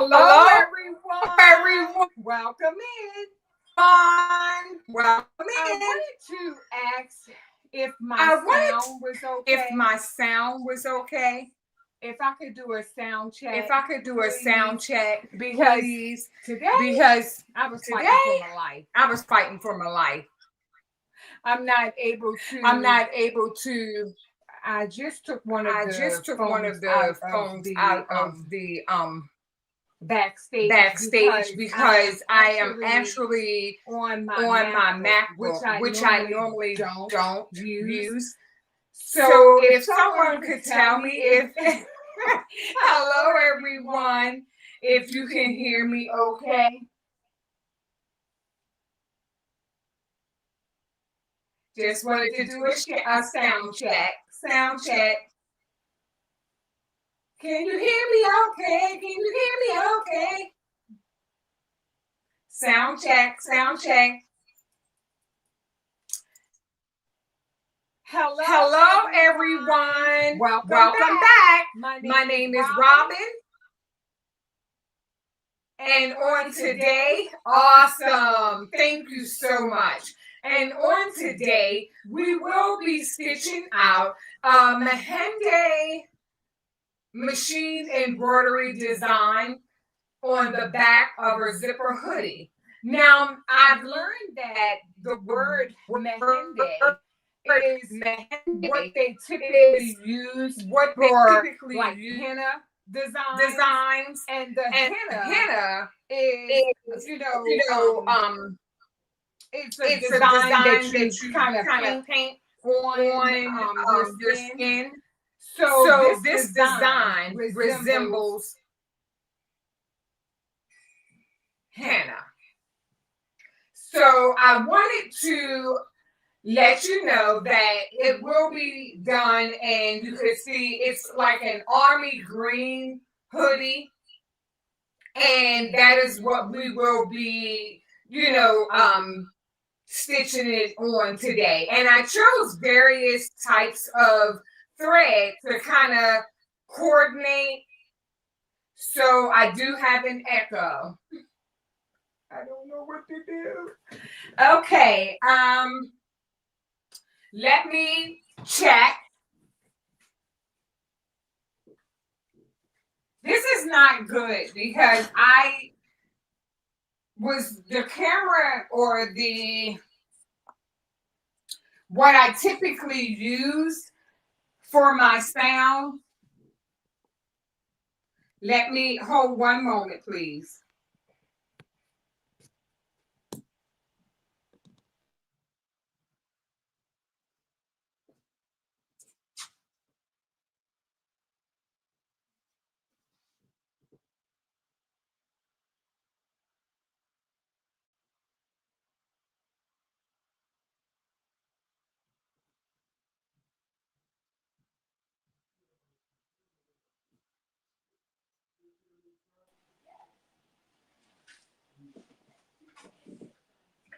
Hello, everyone. Welcome in. Welcome I in. wanted to ask if my sound was okay. If my sound was okay. If I could do a sound check. If I could do a sound check, because please. Today, Because I was fighting for my life. I was fighting for my life. I'm not able to. I just took one of the phones out of the backstage because I am actually on my MacBook, which I normally don't use. So if someone could tell me if hello everyone, if you can hear me okay. Just wanted to do a sound check. Sound check. Can you hear me okay? Can you hear me okay? Sound check, sound check. Hello everyone. Welcome back. My name is Robin. And on today, awesome. Thank you so much. And on today, we will be stitching out a Mehndi machine embroidery design on the back of a zipper hoodie. Now, I've learned that the word Mehndi is what they typically use like henna designs, and the henna is it's a design that you kind of paint on your skin. So this design resembles henna. So I wanted to let you know that it will be done, and you can see it's like an army green hoodie, and that is what we will be, stitching it on today. And I chose various types of thread to kind of coordinate. So I do have an echo. I don't know what to do. Okay, let me check. This is not good because the camera or what I typically use for my sound. Let me hold one moment, please.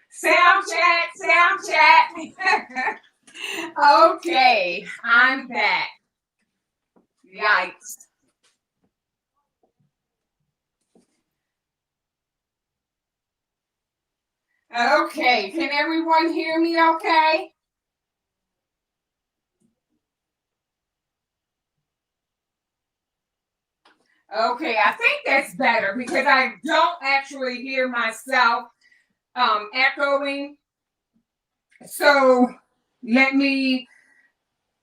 Sound check. Okay, I'm back. Yikes. Okay, can everyone hear me okay? Okay, I think that's better because I don't actually hear myself echoing. So let me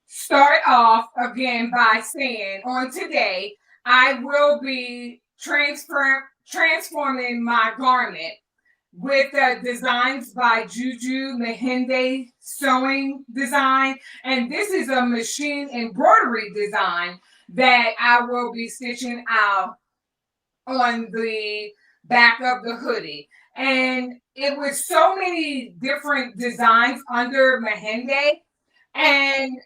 start off again by saying on today, I will be transforming my garment with designs by Juju Mehndi sewing design. And this is a machine embroidery design that I will be stitching out on the back of the hoodie. And it was so many different designs under Mehndi. And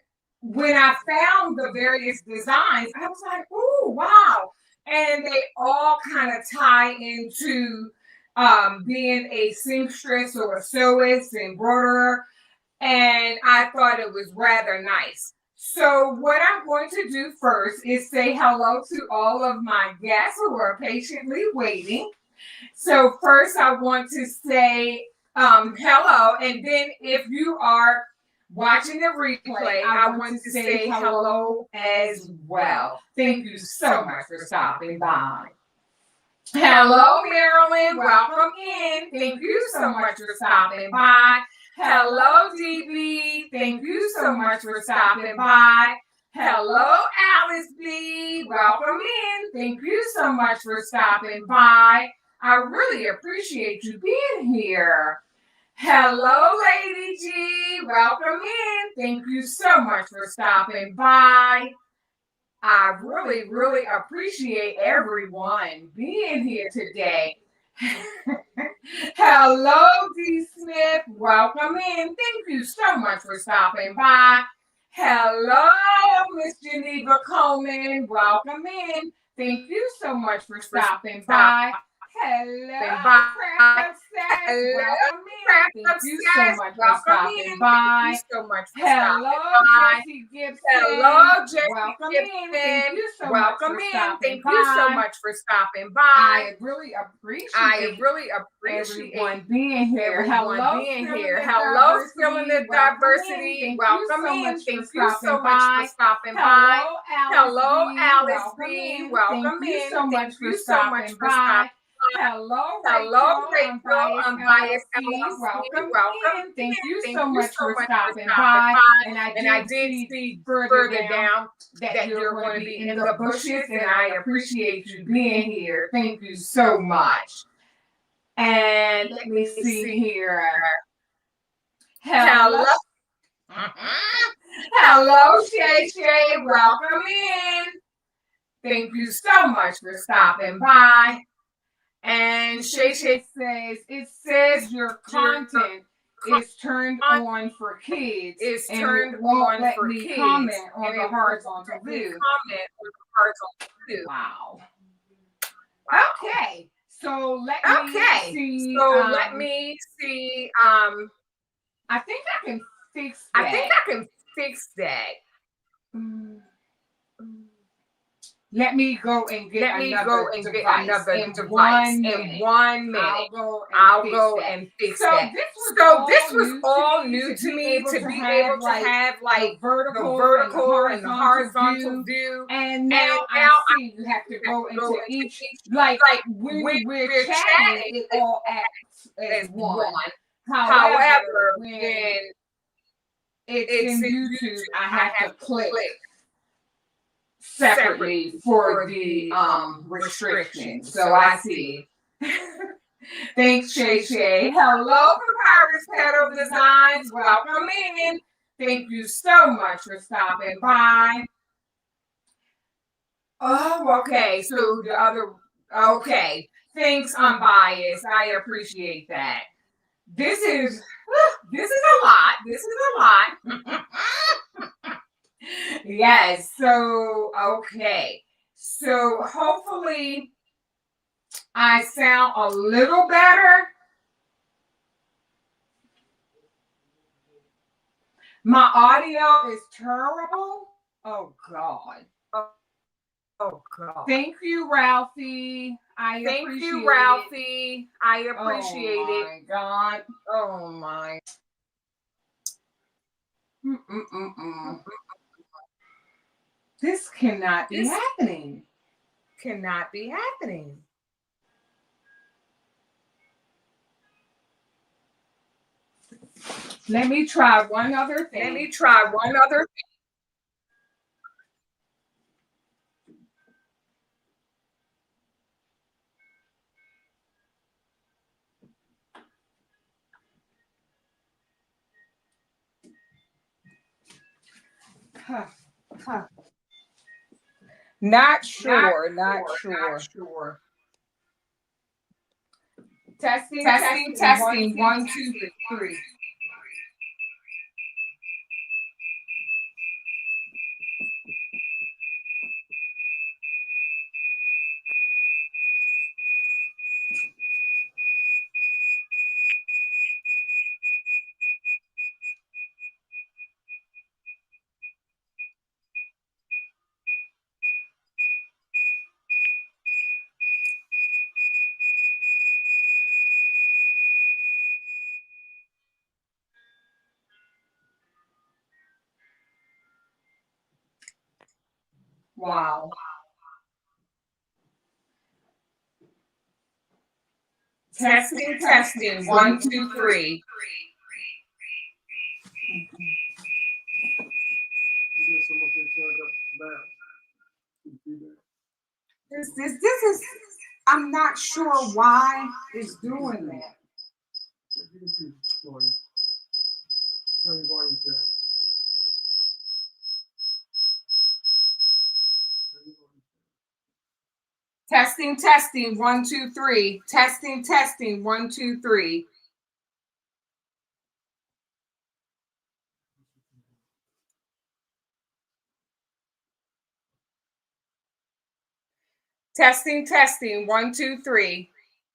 when I found the various designs, I was like, oh, wow. And they all kind of tie into being a seamstress or a sewist, embroiderer. And I thought it was rather nice. So what I'm going to do first is say hello to all of my guests who are patiently waiting. So first I want to say hello, and then if you are watching the replay, I want to say hello as well. Thank you so much for stopping by. Hello, Marilyn. Welcome in. Thank you so much for stopping by. Hello, DB. Thank you so much for stopping by. Hello, Alice B. Welcome in. Thank you so much for stopping by. I really appreciate you being here. Hello, Lady G. Welcome in. Thank you so much for stopping by. I really, really appreciate everyone being here today. Hello, D. Smith. Welcome in. Thank you so much for stopping by. Hello, Miss Geneva Coleman. Welcome in. Thank you so much for stopping by. Hello, Craft Obsessed. Welcome in. Thank you so much for stopping by. Hello, Jessie Gibson. Hello, Jessie Welcome Gibson. in. Thank you so much Welcome for in. stopping Thank by. you so much for stopping by. I really appreciate everyone being here. Hello, feeling the diversity. Welcome in. Thank you so much for stopping by. Hello, Alice B. Welcome in. Thank you so much for stopping by. Hello, Rachel. Unbiased LLC. Welcome in. Thank you so much for stopping by. And I did see further down that you're going to be in the bushes, and I appreciate you being here. Thank you so much. And let me see here. Hello. Hello, Shay Shay. Welcome in. Thank you so much for stopping by. And Shay Shay says, it says your content is turned on for kids. It's turned on for kids. Comment on the horizontal view. Wow. Okay. So let me see. I think I can fix that. Let me go and get another device in 1 minute. I'll go and fix that. So this was all new to me to be able to have like the vertical and the horizontal view. And now I see you have to go into each, like when we're chatting, it all acts as one. However, when it's in YouTube, I have to click separately for the restrictions. So I see. Thanks, Shay Shay. Hello, Papyrus Petal Designs. Welcome in. Thank you so much for stopping by. Oh, okay. So the other, okay. Thanks, Unbiased. I appreciate that. This is a lot. This is a lot. Yes. So, okay. So hopefully I sound a little better. My audio is terrible. Oh God. Oh God. Thank you, Ralphie. I appreciate it. Oh my God. Oh my. This cannot be happening. Cannot be happening. Let me try one other thing. Not sure. Testing. 1, 2, 3. Wow. Testing, testing. 1, 2, 3. This is, I'm not sure why it's doing that. Testing, testing. 1, 2, 3. Testing, testing. 1, 2, 3. Testing, testing. 1, 2, 3.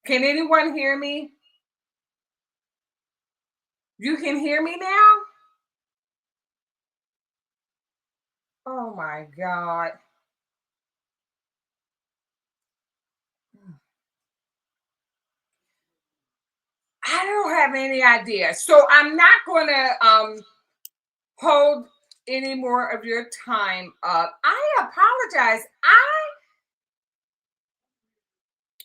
Can anyone hear me? You can hear me now? Oh my God. I don't have any idea. So I'm not going to hold any more of your time up. I apologize.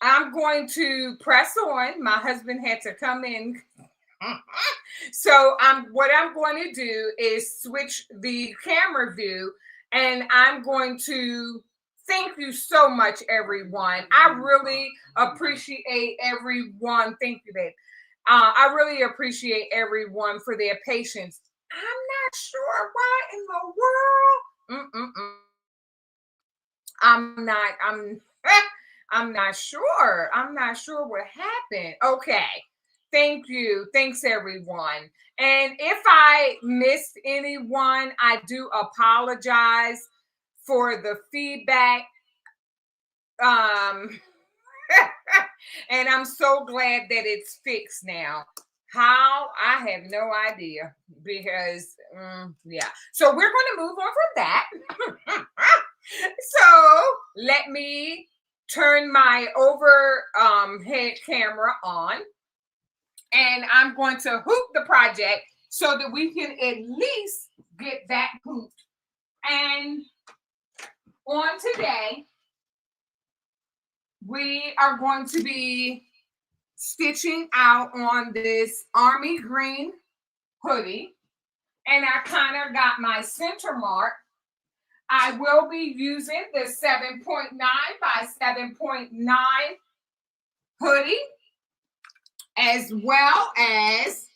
I'm going to press on. My husband had to come in. So what I'm going to do is switch the camera view, and I'm going to thank you so much, everyone. I really appreciate everyone. Thank you, babe. I really appreciate everyone for their patience. I'm not sure why in the world. I'm not. I'm not sure. I'm not sure what happened. Okay. Thank you. Thanks, everyone. And if I missed anyone, I do apologize for the feedback. And I'm so glad that it's fixed now. How? I have no idea because, yeah. So we're going to move on from that. So let me turn my overhead camera on, and I'm going to hoop the project so that we can at least get that hooped. And on today, we are going to be stitching out on this army green hoodie, and I kind of got my center mark. I will be using the 7.9 by 7.9 hoodie, as well as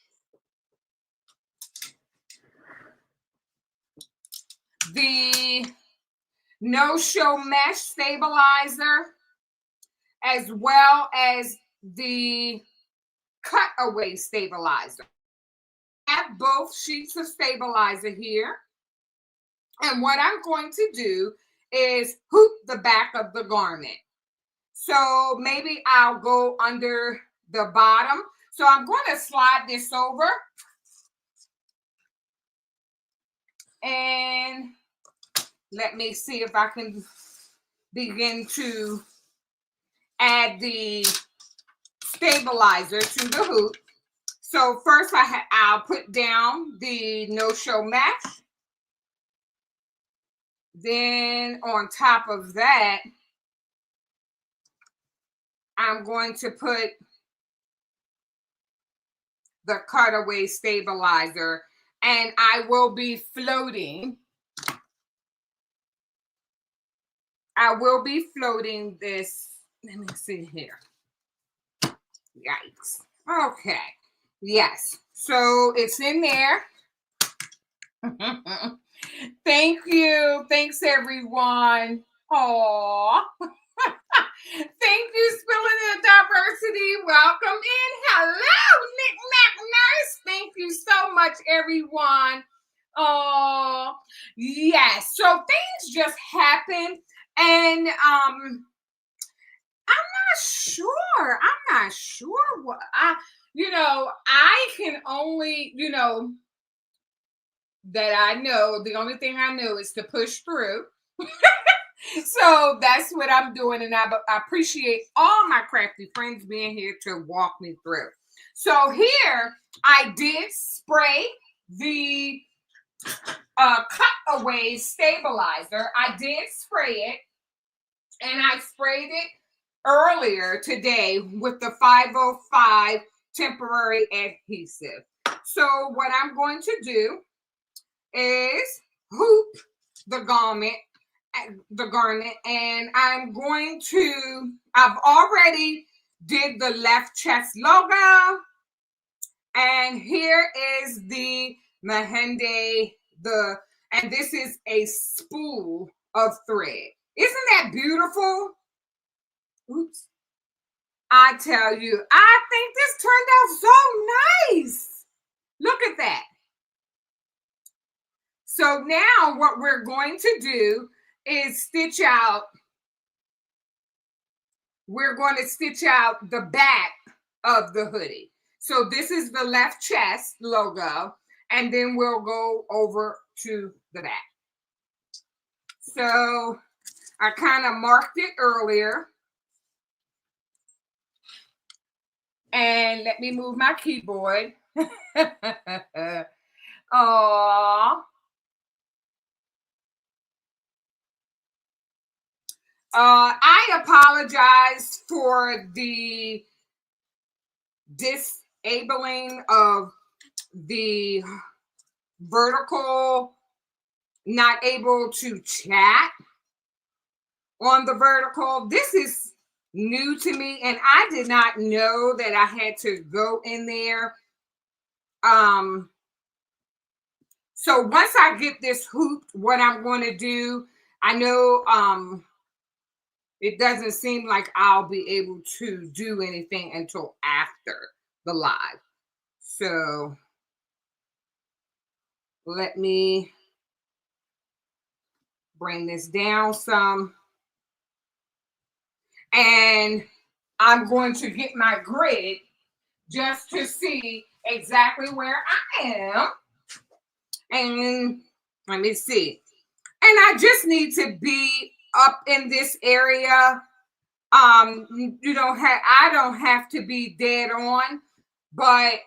the no-show mesh stabilizer, as well as the cutaway stabilizer. I have both sheets of stabilizer here. And what I'm going to do is hoop the back of the garment. So maybe I'll go under the bottom. So I'm going to slide this over. And let me see if I can begin to add the stabilizer to the hoop. So first I'll put down the no-show mesh. Then on top of that, I'm going to put the cutaway stabilizer, and I will be floating. I will be floating this. Let me see here. Yikes. Okay. Yes. So it's in there. Thank you. Thanks, everyone. Aww. Thank you, Spilling the Diversity. Welcome in. Hello, Knick Knack Nurse. Thank you so much, everyone. Oh, yes. So things just happen, and I'm not sure. I'm not sure what I can only, that I know. The only thing I know is to push through. So that's what I'm doing, and I appreciate all my crafty friends being here to walk me through. So here I did spray the away stabilizer. I did spray it, and I sprayed it earlier today with the 505 temporary adhesive. So what I'm going to do is hoop the garment, and I've already did the left chest logo, and here is the Mehndi, and this is a spool of thread. Isn't that beautiful? Oops. I tell you, I think this turned out so nice. Look at that. So now what we're going to do is we're going to stitch out the back of the hoodie. So this is the left chest logo, and then we'll go over to the back. So I kind of marked it earlier. And let me move my keyboard. Aww. I apologize for the disabling of the vertical, not able to chat on the vertical. This is new to me, and I did not know that I had to go in there. So once I get this hooped, what I'm going to do, I know it doesn't seem like I'll be able to do anything until after the live. So let me bring this down some. And I'm going to get my grid just to see exactly where I am. And let me see. And I just need to be up in this area. I don't have to be dead on, but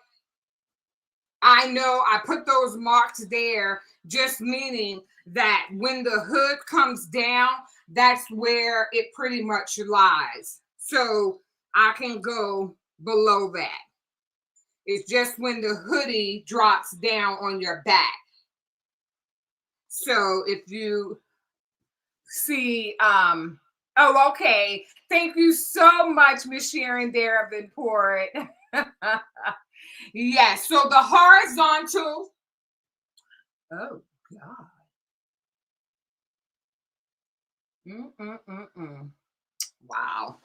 I know I put those marks there, just meaning that when the hood comes down, that's where it pretty much lies. So I can go below that. It's just when the hoodie drops down on your back. So if you see, oh, okay. Thank you so much, Miss Sharon Davenport. Yes, so the horizontal. Oh, God. Wow.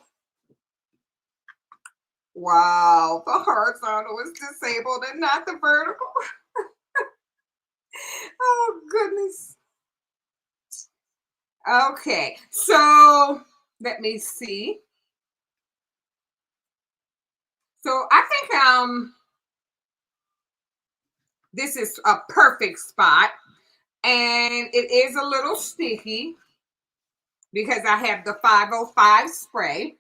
Wow, the horizontal is disabled and not the vertical. Oh, goodness. Okay, so let me see. So I think this is a perfect spot, and it is a little sticky because I have the 505 spray.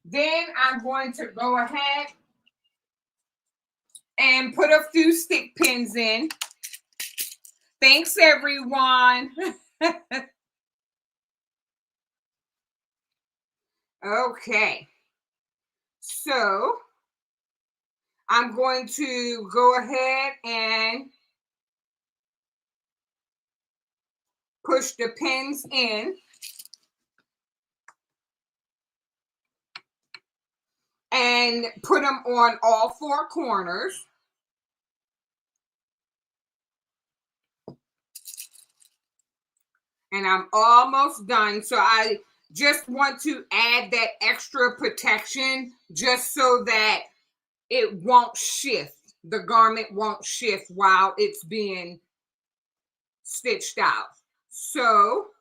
Then I'm going to go ahead and put a few stick pins in. Thanks, everyone. Okay. So I'm going to go ahead and push the pins in. And put them on all four corners. And I'm almost done. So I just want to add that extra protection just so that it won't shift. The garment won't shift while it's being stitched out. So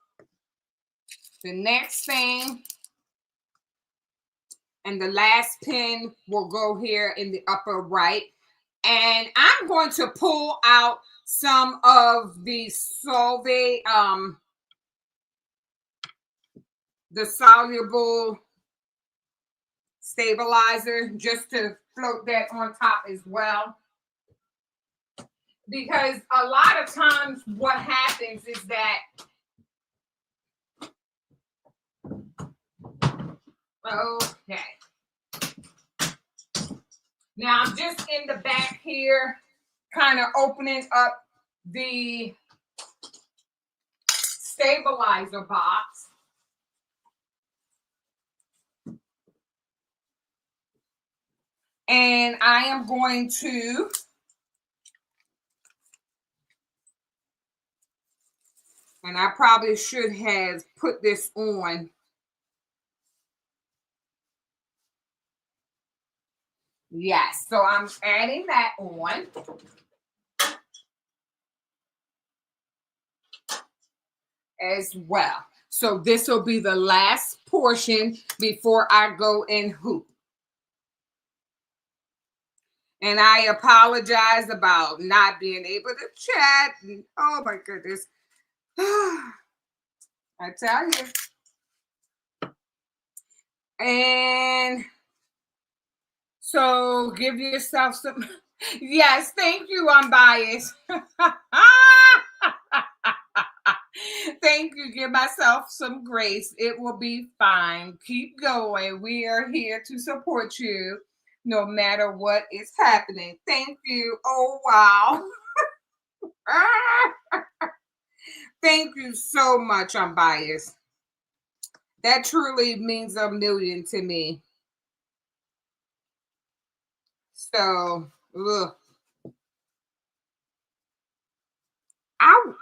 the next thing, and the last pin will go here in the upper right. And I'm going to pull out some of the the soluble stabilizer, just to float that on top as well. because a lot of times what happens is that, okay. Now I'm just in the back here, kind of opening up the stabilizer box. And I am going to and I probably should have put this on. Yes, so I'm adding that on. As well. So this will be the last portion before I go and hoop. And I apologize about not being able to chat. Oh my goodness. I tell you. And so give yourself some. Yes, thank you, Unbiased. Thank you. Give myself some grace. It will be fine. Keep going. We are here to support you no matter what is happening. Thank you. Oh, wow. Thank you so much, Unbiased. That truly means a million to me. So, ugh. Ow.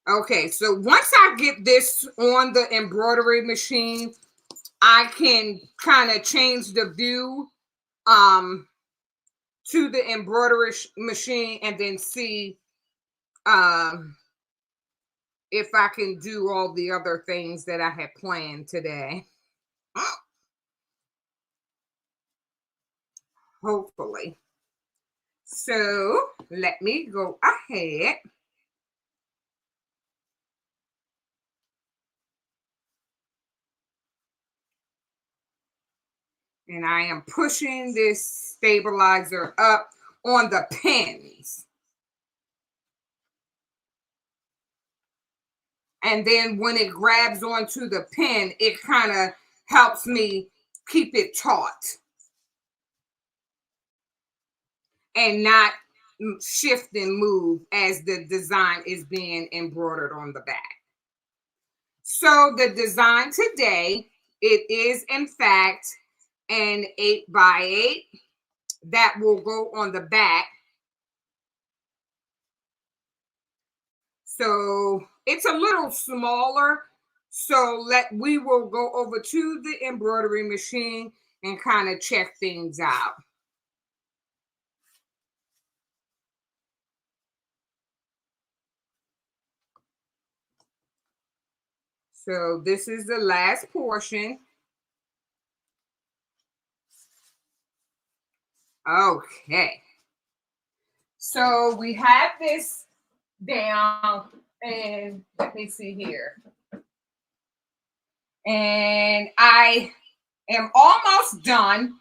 Okay, so once I get this on the embroidery machine, I can kind of change the view to the embroidery machine and then see if I can do all the other things that I had planned today. Hopefully. So let me go ahead. And I am pushing this stabilizer up on the pins. And then when it grabs onto the pin, it kind of helps me keep it taut and not shift and move as the design is being embroidered on the back. So the design today, it is in fact an 8x8 that will go on the back. So it's a little smaller. So we will go over to the embroidery machine and kind of check things out. So this is the last portion. Okay. So we have this down, and let me see here. And I am almost done.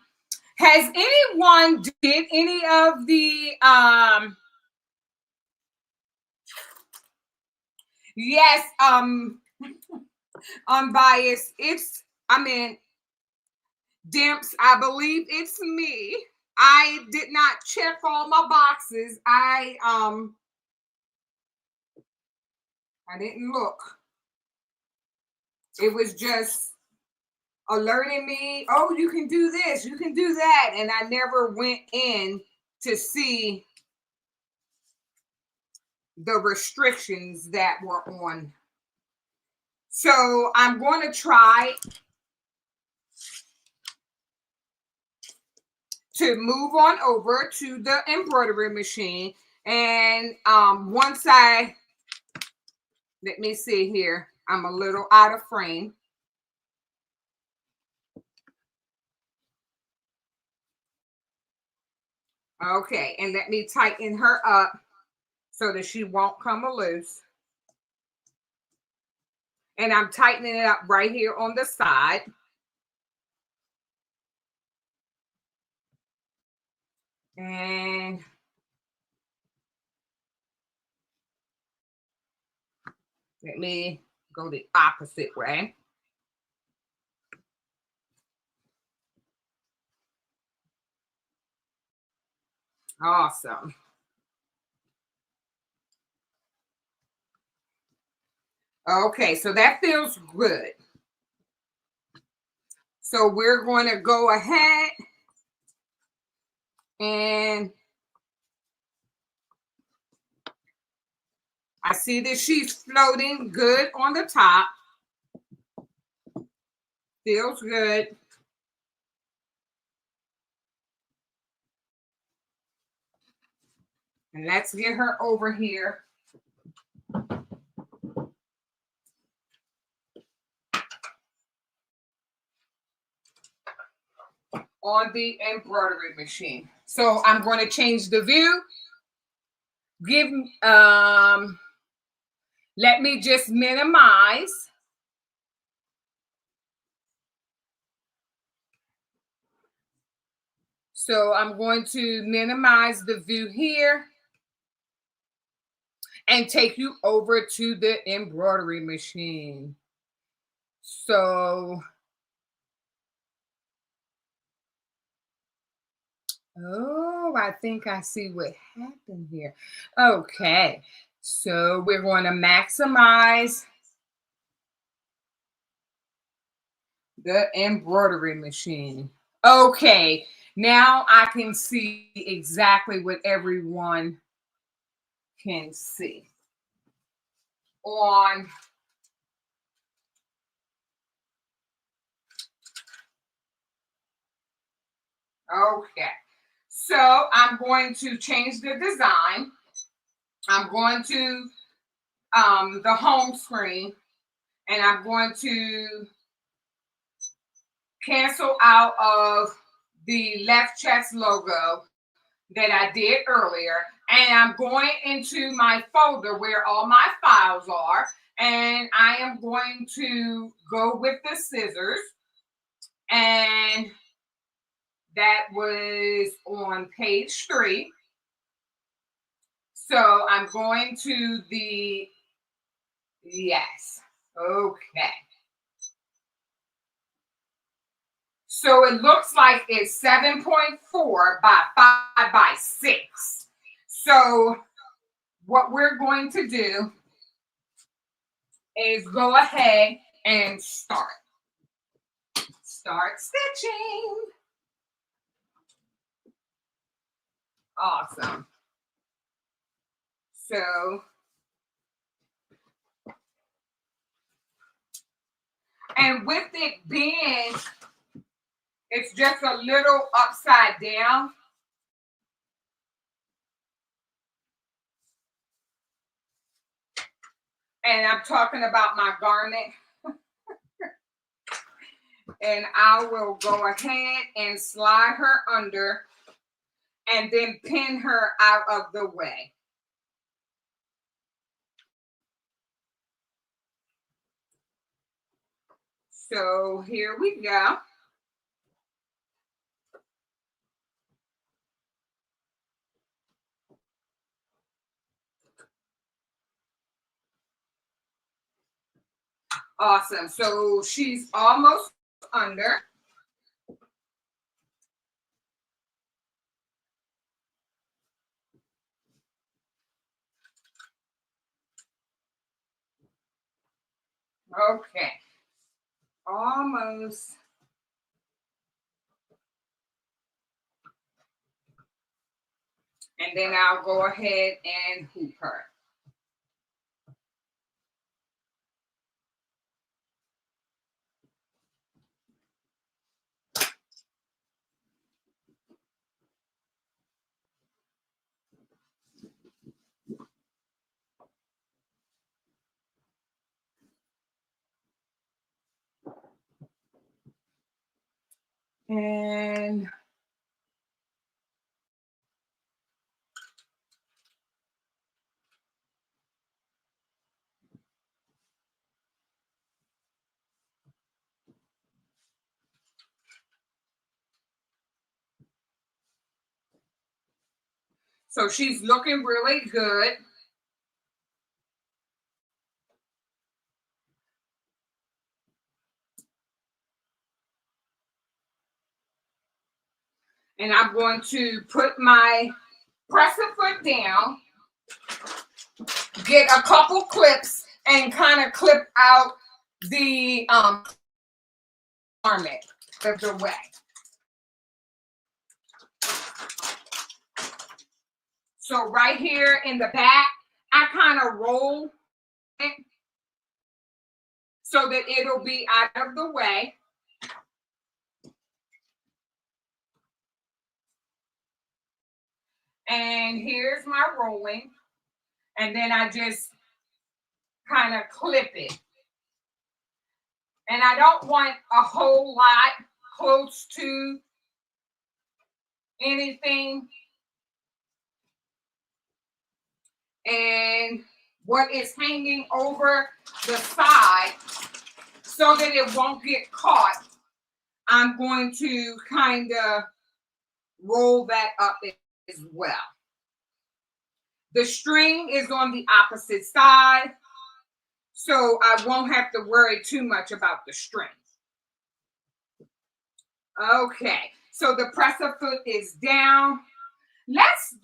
Has anyone did any of the yes, Unbiased. Dimps, I believe it's me. I did not check all my boxes. I didn't look. It was just alerting me, oh, you can do this, you can do that. And I never went in to see the restrictions that were on. So I'm going to try to move on over to the embroidery machine. And once let me see here, I'm a little out of frame. Okay, and let me tighten her up so that she won't come loose. And I'm tightening it up right here on the side. And Let me go the opposite way. Awesome. Okay, so that feels good. So we're going to go ahead and I see that she's floating good on the top. Feels good. And let's get her over here. On the embroidery machine. So I'm going to change the view. Let me just minimize. So I'm going to minimize the view here and take you over to the embroidery machine. So, oh, I think I see what happened here. Okay, so we're going to maximize the embroidery machine. Okay, now I can see exactly what everyone can see on okay. So I'm going to change the design. I'm going to the home screen and I'm going to cancel out of the left chest logo that I did earlier. And I'm going into my folder where all my files are. And I am going to go with the scissors. And that was on page 3. So I'm going to the, yes, okay. So it looks like it's 7.4 by 5 by 6. So what we're going to do is go ahead and start. Start stitching. Awesome. So, and with it being, it's just a little upside down. And I'm talking about my garment. And I will go ahead and slide her under and then pin her out of the way. So here we go. Awesome. So she's almost under. Okay. Almost. And then I'll go ahead and hoop her. And so she's looking really good. And I'm going to put my presser foot down, get a couple clips, and kind of clip out the garment of the way. So right here in the back, I kind of roll it so that it'll be out of the way. And here's my rolling. And then I just kind of clip it. And I don't want a whole lot close to anything. And what is hanging over the side, so that it won't get caught, I'm going to kind of roll that up as well. The string is on the opposite side, so I won't have to worry too much about the string. Okay, so the presser foot is down. Let's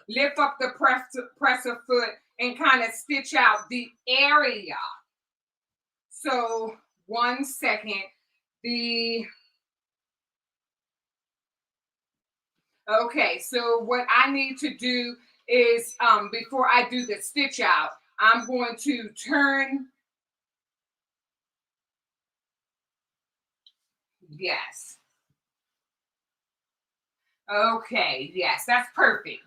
lift up the presser foot and kind of stitch out the area. So 1 second. Okay, so what I need to do is before I do the stitch out, I'm going to turn. Yes. Okay, yes, that's perfect.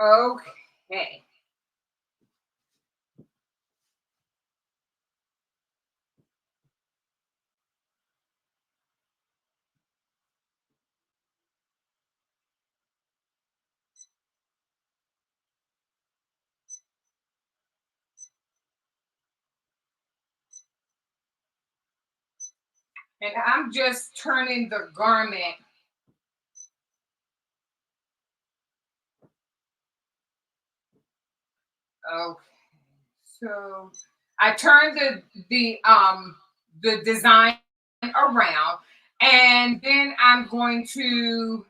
Okay. And I'm just turning the garment. Okay. So I turned the design around, and then I'm going to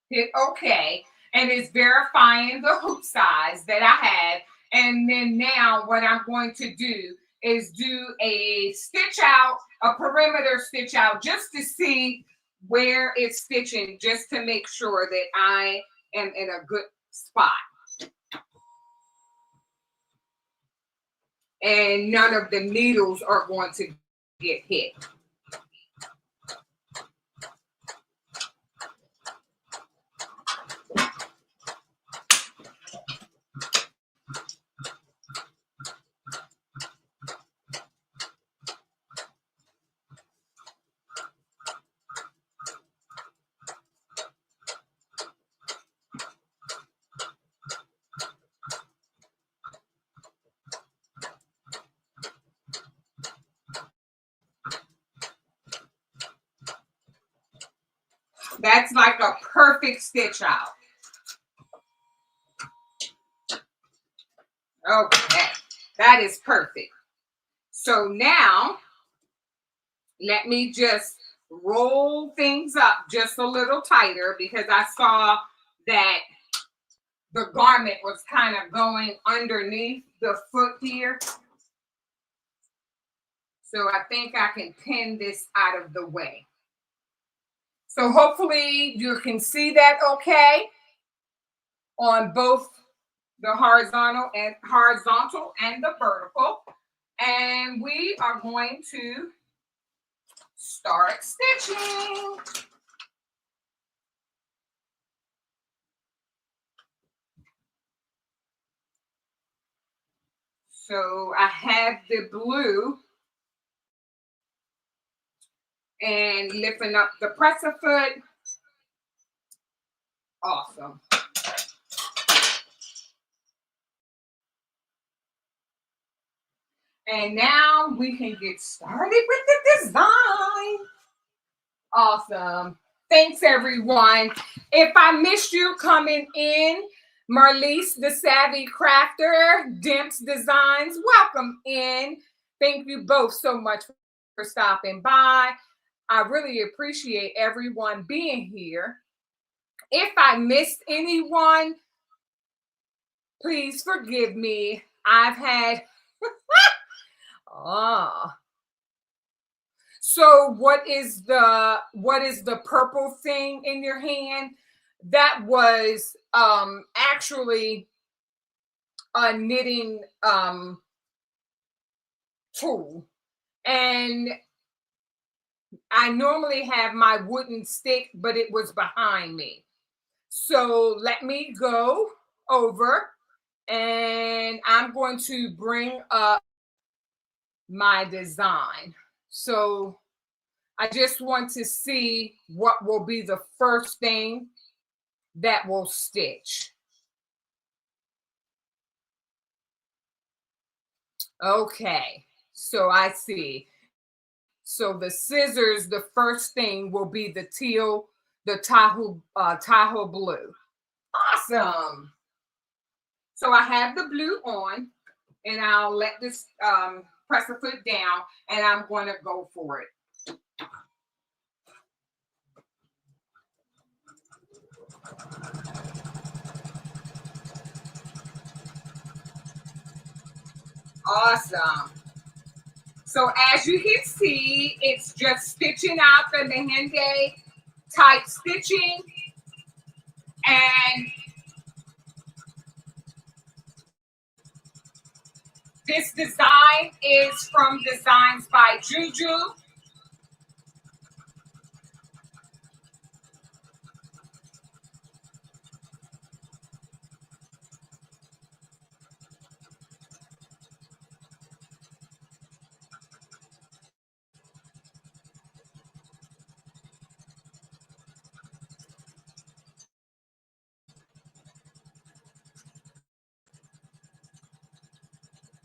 hit OK, and it's verifying the hoop size that I have. And then now what I'm going to do is do a stitch out, a perimeter stitch out, just to see where it's stitching, just to make sure that I am in a good spot. And none of the needles are going to get hit. That's like a perfect stitch out. Okay, that is perfect. So now, let me just roll things up just a little tighter, because I saw that the garment was kind of going underneath the foot here. So I think I can pin this out of the way. So hopefully you can see that okay on both the horizontal and the vertical. And we are going to start stitching. So I have the blue and lifting up the presser foot. Awesome. And now we can get started with the design. Awesome. Thanks, everyone. If I missed you coming in, Marlise, the Savvy Crafter, Dimps Designs, welcome in. Thank you both so much for stopping by. I really appreciate everyone being here. If I missed anyone, please forgive me. I've had ah. So what is the purple thing in your hand? That was actually a knitting tool. And I normally have my wooden stick, but it was behind me. So let me go over and I'm going to bring up my design. So I just want to see what will be the first thing that will stitch. Okay, so I see. So the scissors, the first thing will be the teal, the Tahoe blue. Awesome. So I have the blue on, and I'll let this press the foot down, and I'm going to go for it. Awesome. So as you can see, it's just stitching out the Mehndi type stitching. And this design is from Designs by Juju.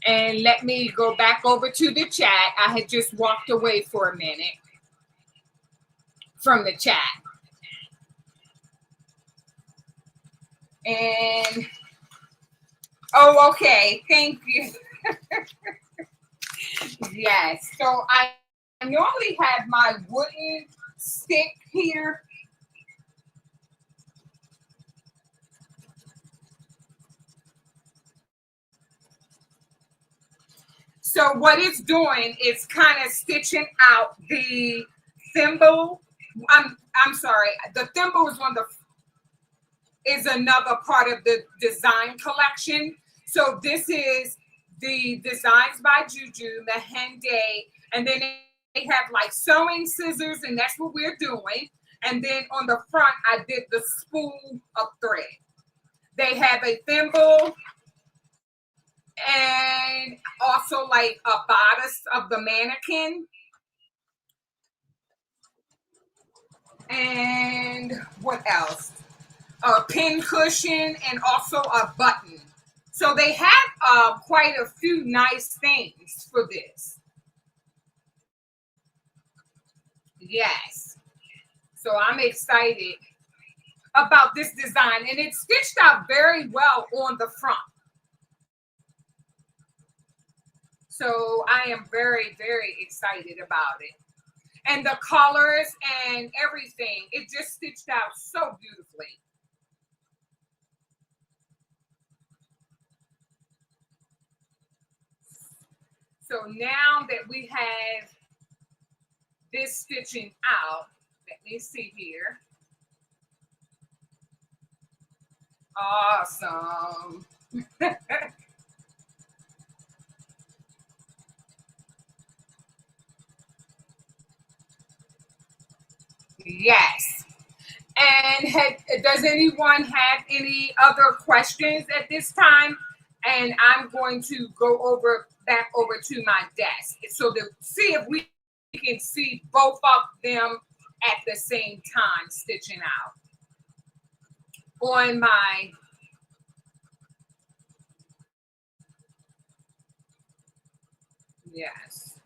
And let me go back over to the chat. I had just walked away for a minute from the chat. And, oh, okay. Thank you. Yes. So I normally have my wooden stick here. So what it's doing is kind of stitching out the thimble. I'm sorry. The thimble is another part of the design collection. So this is the Designs by Juju, Mehndi, and then they have like sewing scissors, and that's what we're doing. And then on the front, I did the spool of thread. They have a thimble and also like a bodice of the mannequin. And what else? A pin cushion and also a button. So they have quite a few nice things for this. Yes. So I'm excited about this design, and it's stitched out very well on the front. So I am very, very excited about it. And the colors and everything, it just stitched out so beautifully. So now that we have this stitching out, let me see here. Awesome. Yes. And does anyone have any other questions at this time? And I'm going to go back over to my desk so to see if we can see both of them at the same time stitching out on my yes.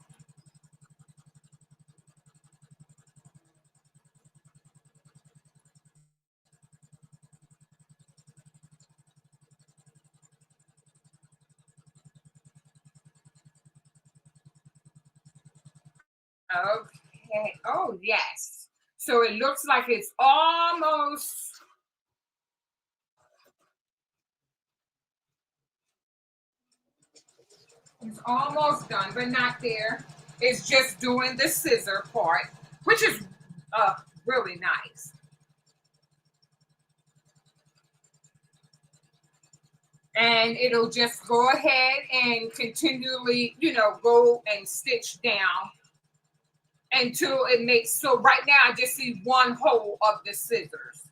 Okay. Oh, yes. So it looks like it's almost done, but not there. It's just doing the scissor part, which is really nice. And it'll just go ahead and continually, go and stitch down until it makes, so right now I just see one hole of the scissors.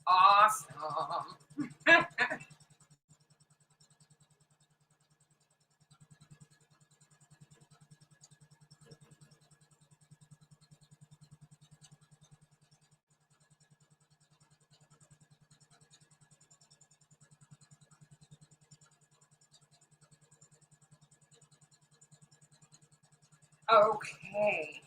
Awesome. Okay.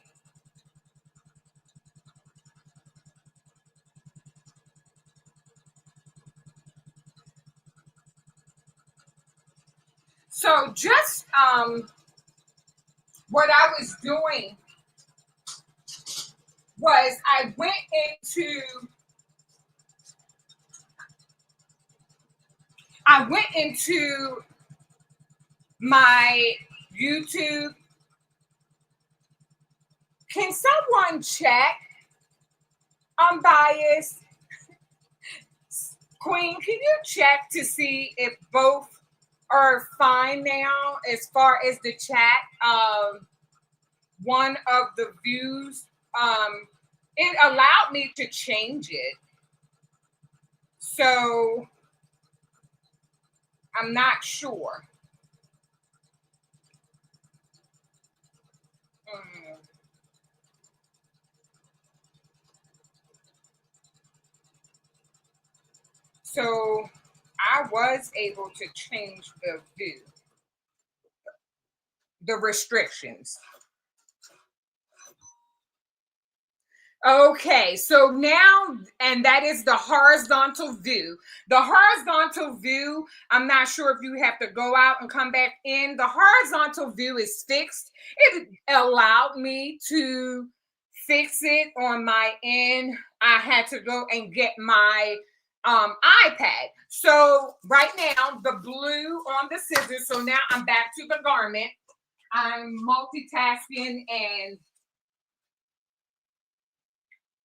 So just what I was doing was into I went into my YouTube. Can someone check? I'm biased. Queen, can you check to see if both are fine now as far as the chat? One of the views, it allowed me to change it. So I'm not sure. Mm. So I was able to change the view, the restrictions. Okay, so now, and that is the horizontal view. The horizontal view, I'm not sure if you have to go out and come back in. The horizontal view is fixed. It allowed me to fix it on my end. I had to go and get my iPad. So right now, the blue on the scissors. So now I'm back to the garment. I'm multitasking and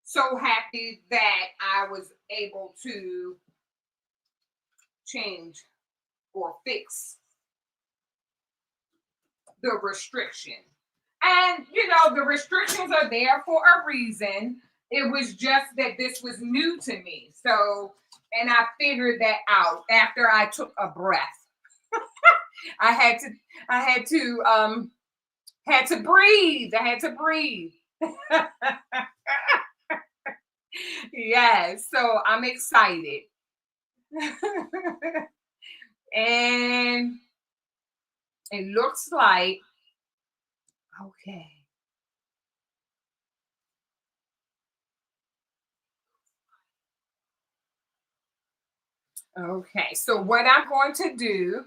so happy that I was able to change or fix the restriction. And, the restrictions are there for a reason. It was just that this was new to me. So, and I figured that out after I took a breath. I had to, I had to breathe. I had to breathe. Yes. So I'm excited. And it looks like, okay. Okay, so what I'm going to do,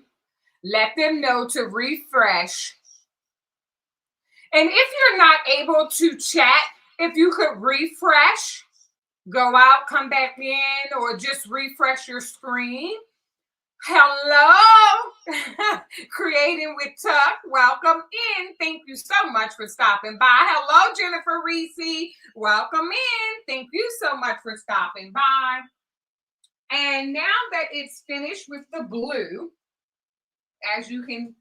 let them know to refresh. And if you're not able to chat, if you could refresh, go out, come back in, or just refresh your screen. Hello, Creating with Tuck. Welcome in. Thank you so much for stopping by. Hello, Jennifer Reese. Welcome in. Thank you so much for stopping by. And now that it's finished with the blue, as you can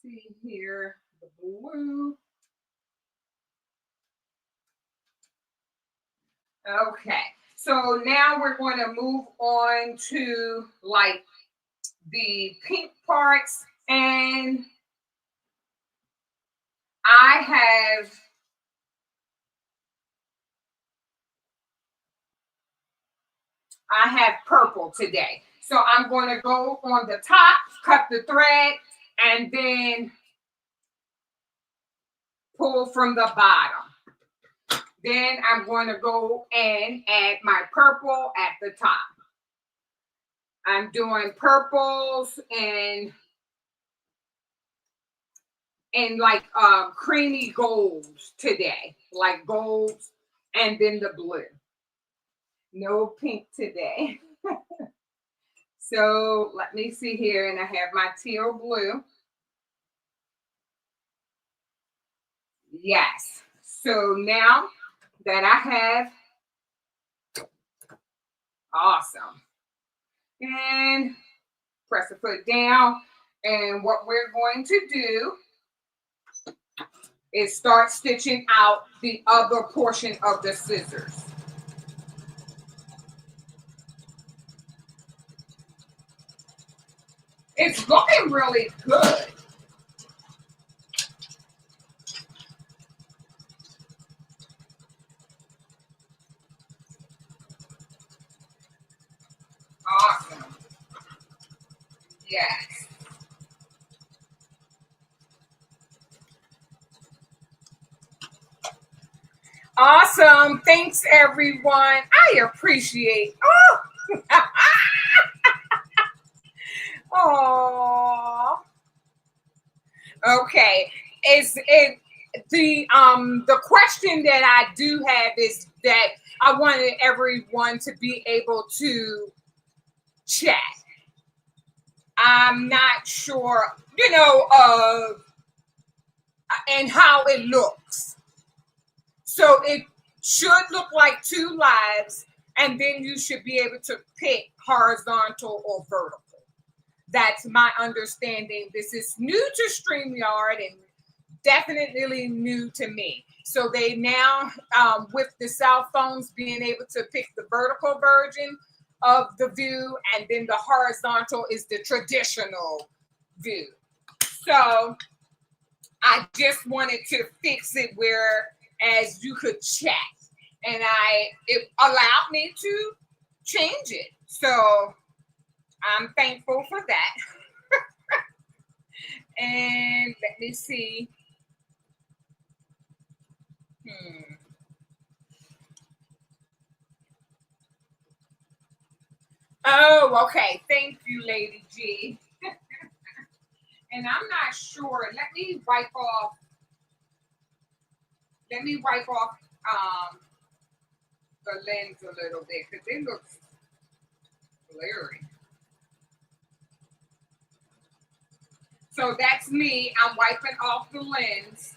see here, the blue. Okay, so now we're going to move on to like the pink parts, and I have purple today. So I'm going to go on the top, cut the thread, and then pull from the bottom. Then I'm going to go and add my purple at the top. I'm doing purples and like creamy golds today, like golds, and then the blue. No pink today. So let me see here, and I have my teal blue. Yes. So now that I have, awesome. And press the foot down. And what we're going to do is start stitching out the other portion of the scissors. It's looking really good. Awesome. Yes. Awesome. Thanks, everyone. I appreciate. Oh. Okay. Is it the question that I do have is that I wanted everyone to be able to chat. I'm not sure, and how it looks. So it should look like two lives, and then you should be able to pick horizontal or vertical. That's my understanding. This is new to StreamYard and definitely new to me. So they now, with the cell phones, being able to pick the vertical version of the view, and then the horizontal is the traditional view. So I just wanted to fix it where as you could chat, and it allowed me to change it. So I'm thankful for that. And let me see. Oh, okay. Thank you, Lady G. And I'm not sure. Let me wipe off the lens a little bit because it looks blurry. So that's me. I'm wiping off the lens.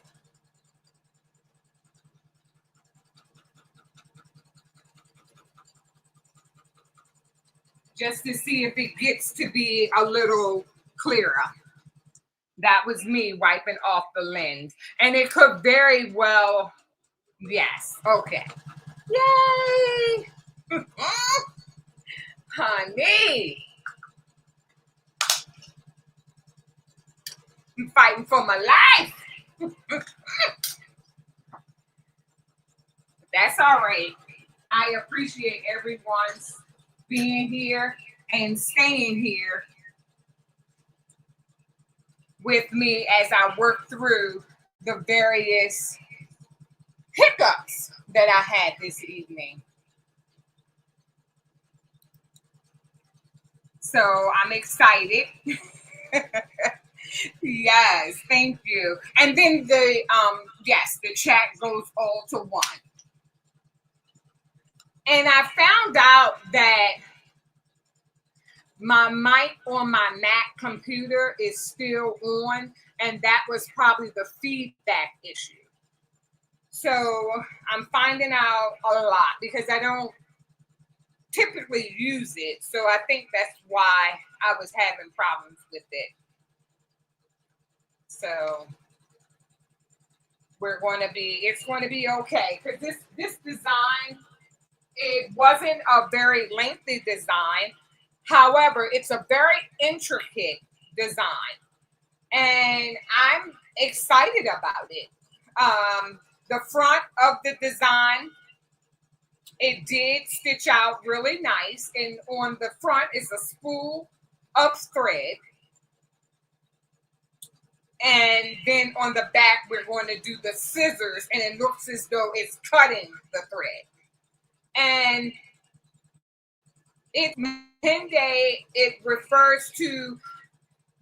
Just to see if it gets to be a little clearer. That was me wiping off the lens. And it could very well, yes, okay. Yay! Honey. I'm fighting for my life. That's all right. I appreciate everyone's being here and staying here with me as I work through the various hiccups that I had this evening. So I'm excited. Yes, thank you. And then the chat goes all to one. And I found out that my mic on my Mac computer is still on, and that was probably the feedback issue. So I'm finding out a lot because I don't typically use it. So I think that's why I was having problems with it. So it's going to be okay. Because this design, it wasn't a very lengthy design. However, it's a very intricate design. And I'm excited about it. The front of the design, it did stitch out really nice. And on the front is a spool of thread. And then on the back, we're going to do the scissors, and it looks as though it's cutting the thread. And it's Mehndi, it refers to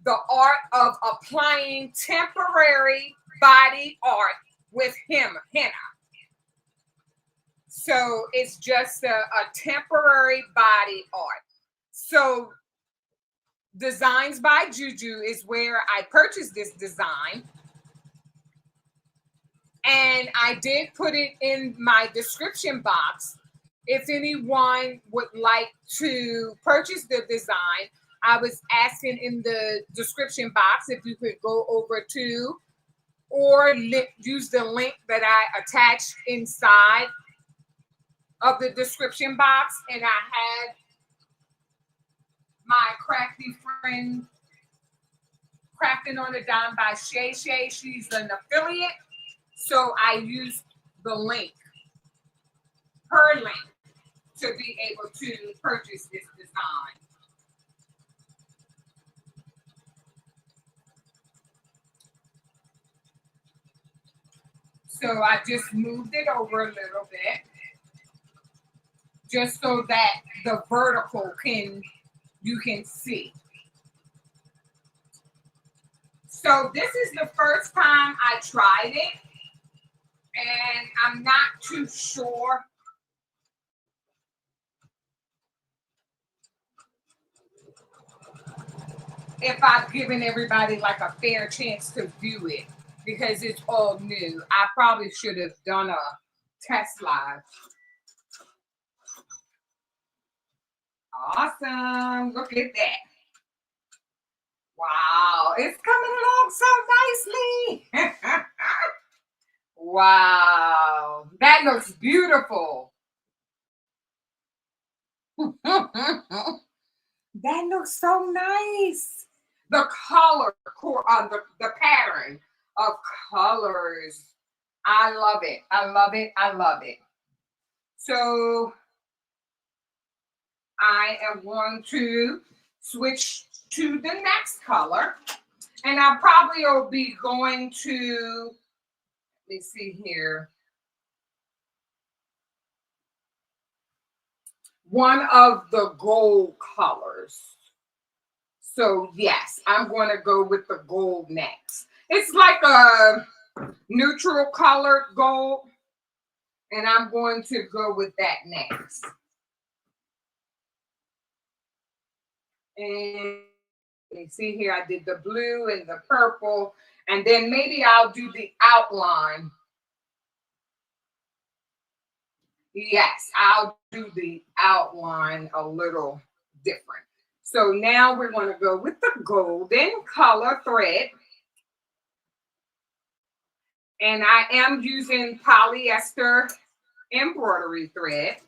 the art of applying temporary body art with henna. So it's just a temporary body art. So Designs by Juju is where I purchased this design. And I did put it in my description box. If anyone would like to purchase the design, I was asking in the description box if you could go over to or use the link that I attached inside of the description box. And I had my crafty friend Crafting on a Dime by Shay Shay. She's an affiliate. So I used the link, her link, to be able to purchase this design. So I just moved it over a little bit, just so that the vertical you can see. So this is the first time I tried it, and I'm not too sure if I've given everybody like a fair chance to view it because it's all new. I probably should have done a test live. Awesome. Look at that. Wow. It's coming along so nicely. Wow. That looks beautiful. That looks so nice. The color, the pattern of colors. I love it. I love it. I love it. So I am going to switch to the next color. And I probably will be going to, let me see here. One of the gold colors. So yes, I'm going to go with the gold next. It's like a neutral colored gold, and I'm going to go with that next. And you see here, I did the blue and the purple, and then maybe I'll do the outline. Yes, I'll do the outline a little different. So now we're going to go with the golden color thread. And I am using polyester embroidery thread.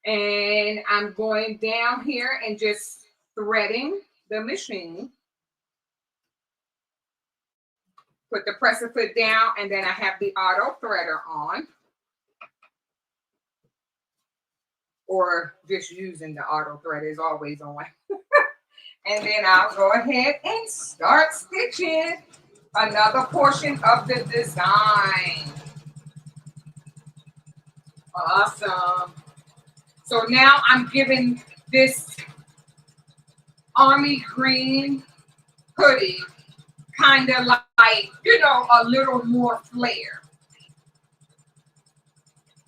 And I'm going down here and just threading the machine. Put the presser foot down, and then I have the auto threader on. Or just using the auto threader is always on. And then I'll go ahead and start stitching another portion of the design. Awesome. So now I'm giving this army green hoodie kind of like, you know, a little more flair.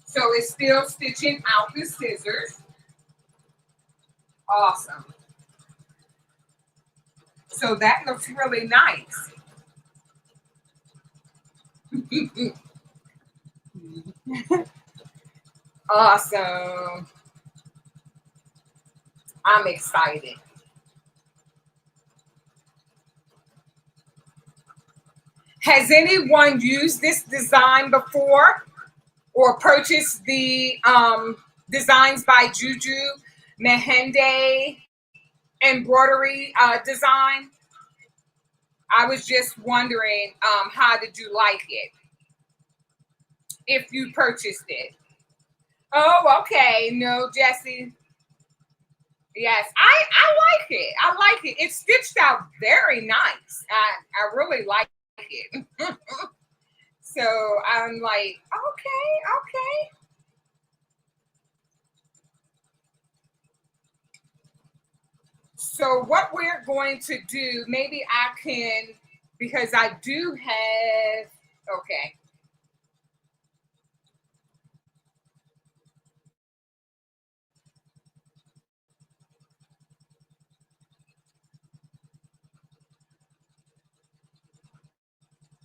So it's still stitching out the scissors. Awesome. So that looks really nice. Awesome. I'm excited. Has anyone used this design before or purchased the Designs by Juju Mehndi embroidery design? I was just wondering, how did you like it? If you purchased it. Oh, okay. No, Jessie. Yes, I like it. I like it. It's stitched out very nice. I really like it. So I'm like, okay, okay. So what we're going to do, maybe I can, because I do have, okay.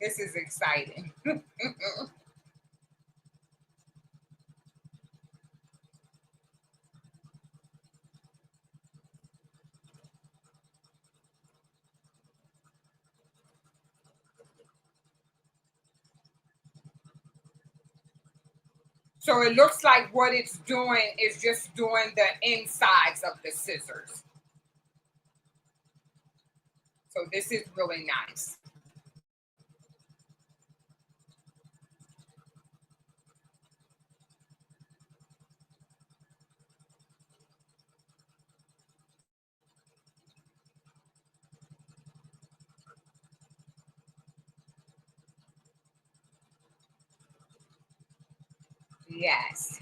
This is exciting. So it looks like what it's doing is just doing the insides of the scissors. So this is really nice. Yes.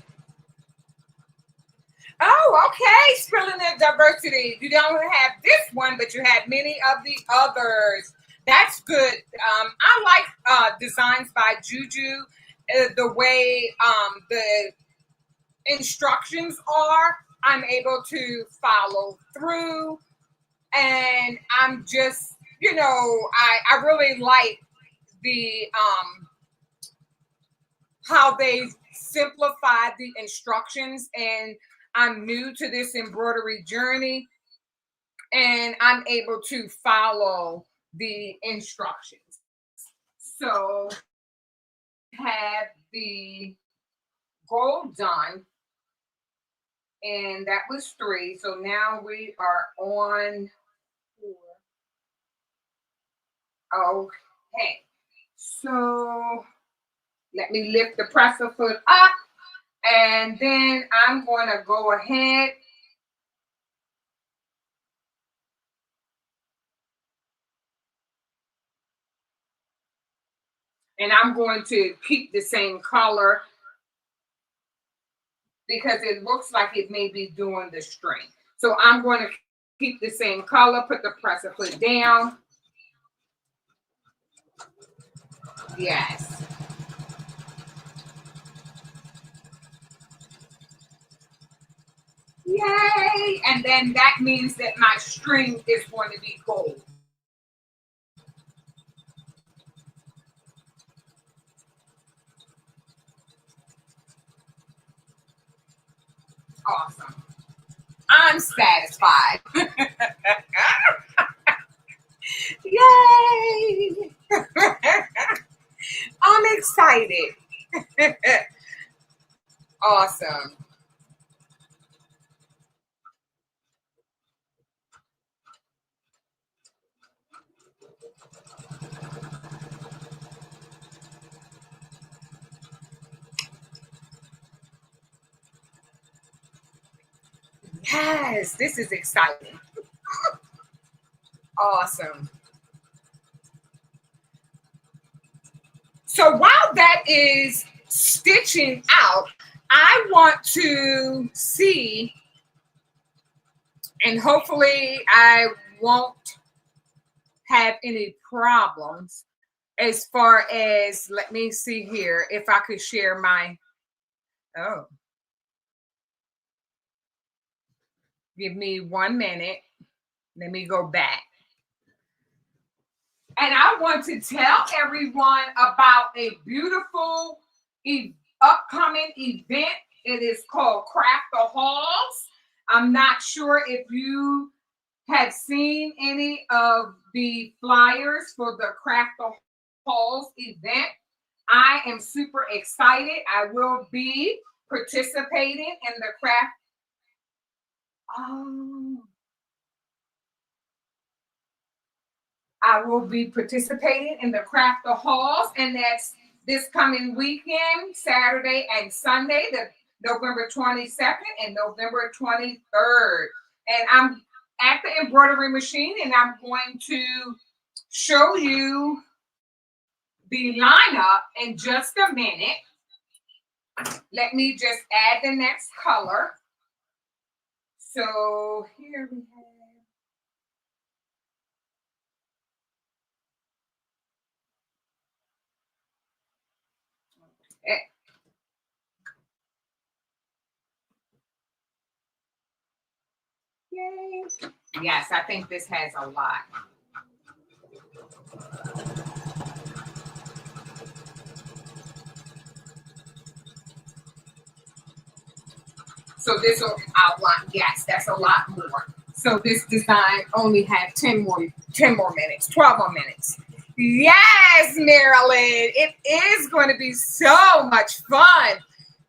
Oh, okay. Spilling the diversity. You don't have this one, but you have many of the others. That's good. I like designs by Juju. The way the instructions are, I'm able to follow through, and I'm just, I really like the how they simplified the instructions, and I'm new to this embroidery journey, and I'm able to follow the instructions. So have the gold done, and that was 3. So now we are on 4. Okay. So let me lift the presser foot up, and then I'm going to go ahead and I'm going to keep the same color because it looks like it may be doing the string. So I'm going to keep the same color, put the presser foot down. Yes. Yay! And then that means that my string is going to be gold. Awesome. I'm satisfied. Yay! I'm excited. Awesome. Yes, this is exciting. Awesome. So while that is stitching out, I want to see, and hopefully I won't have any problems as far as, let me see here, if I could share my, oh, give me 1 minute. Let me go back. And I want to tell everyone about a beautiful upcoming event. It is called Craft the Halls. I'm not sure if you have seen any of the flyers for the Craft the Halls event. I am super excited. I will be participating in the craft. Oh. I will be participating in the Craft the Halls, and that's this coming weekend, Saturday and Sunday, the November 22nd and November 23rd. And I'm at the embroidery machine, and I'm going to show you the lineup in just a minute. Let me just add the next color. So here we have. Yay. Yes, I think this has a lot. So this will outline. Yes, that's a lot more. So this design only had 10 more minutes, 12 more minutes. Yes, Marilyn, it is going to be so much fun.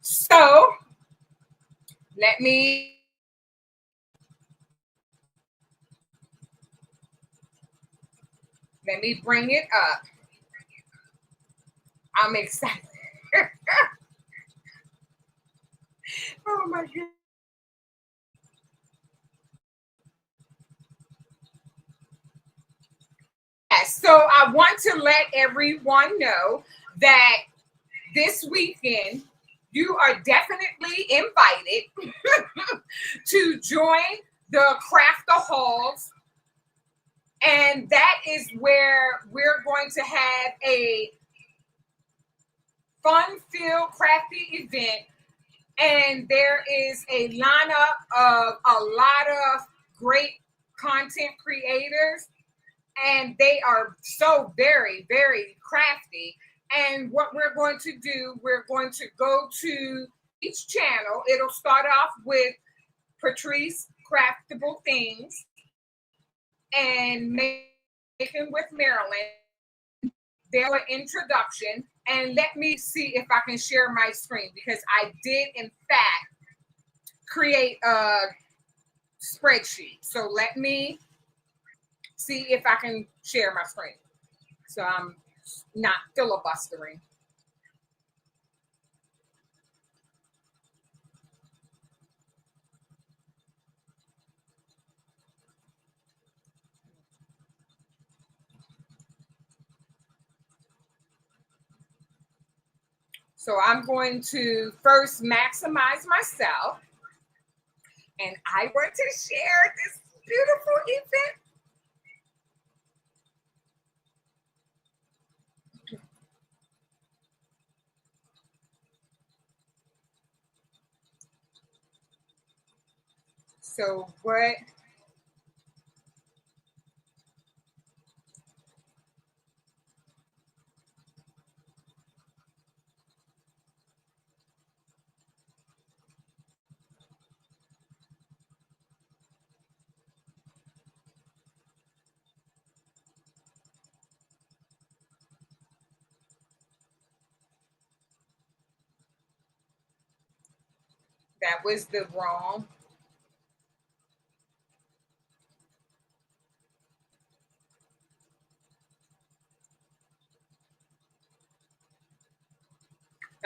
So let me bring it up. I'm excited. Oh my God. So I want to let everyone know that this weekend you are definitely invited to join the Craft the Halls. And that is where we're going to have a fun-filled, crafty event. And there is a lineup of a lot of great content creators. And they are so very, very crafty. And what we're going to do, we're going to go to each channel. It'll start off with Patrice Craftable Things and Making with Marilyn. Their introduction. And let me see if I can share my screen, because I did, in fact, create a spreadsheet. So let me see if I can share my screen, so I'm not filibustering. So I'm going to first maximize myself, and I want to share this beautiful event. So what? That was the wrong.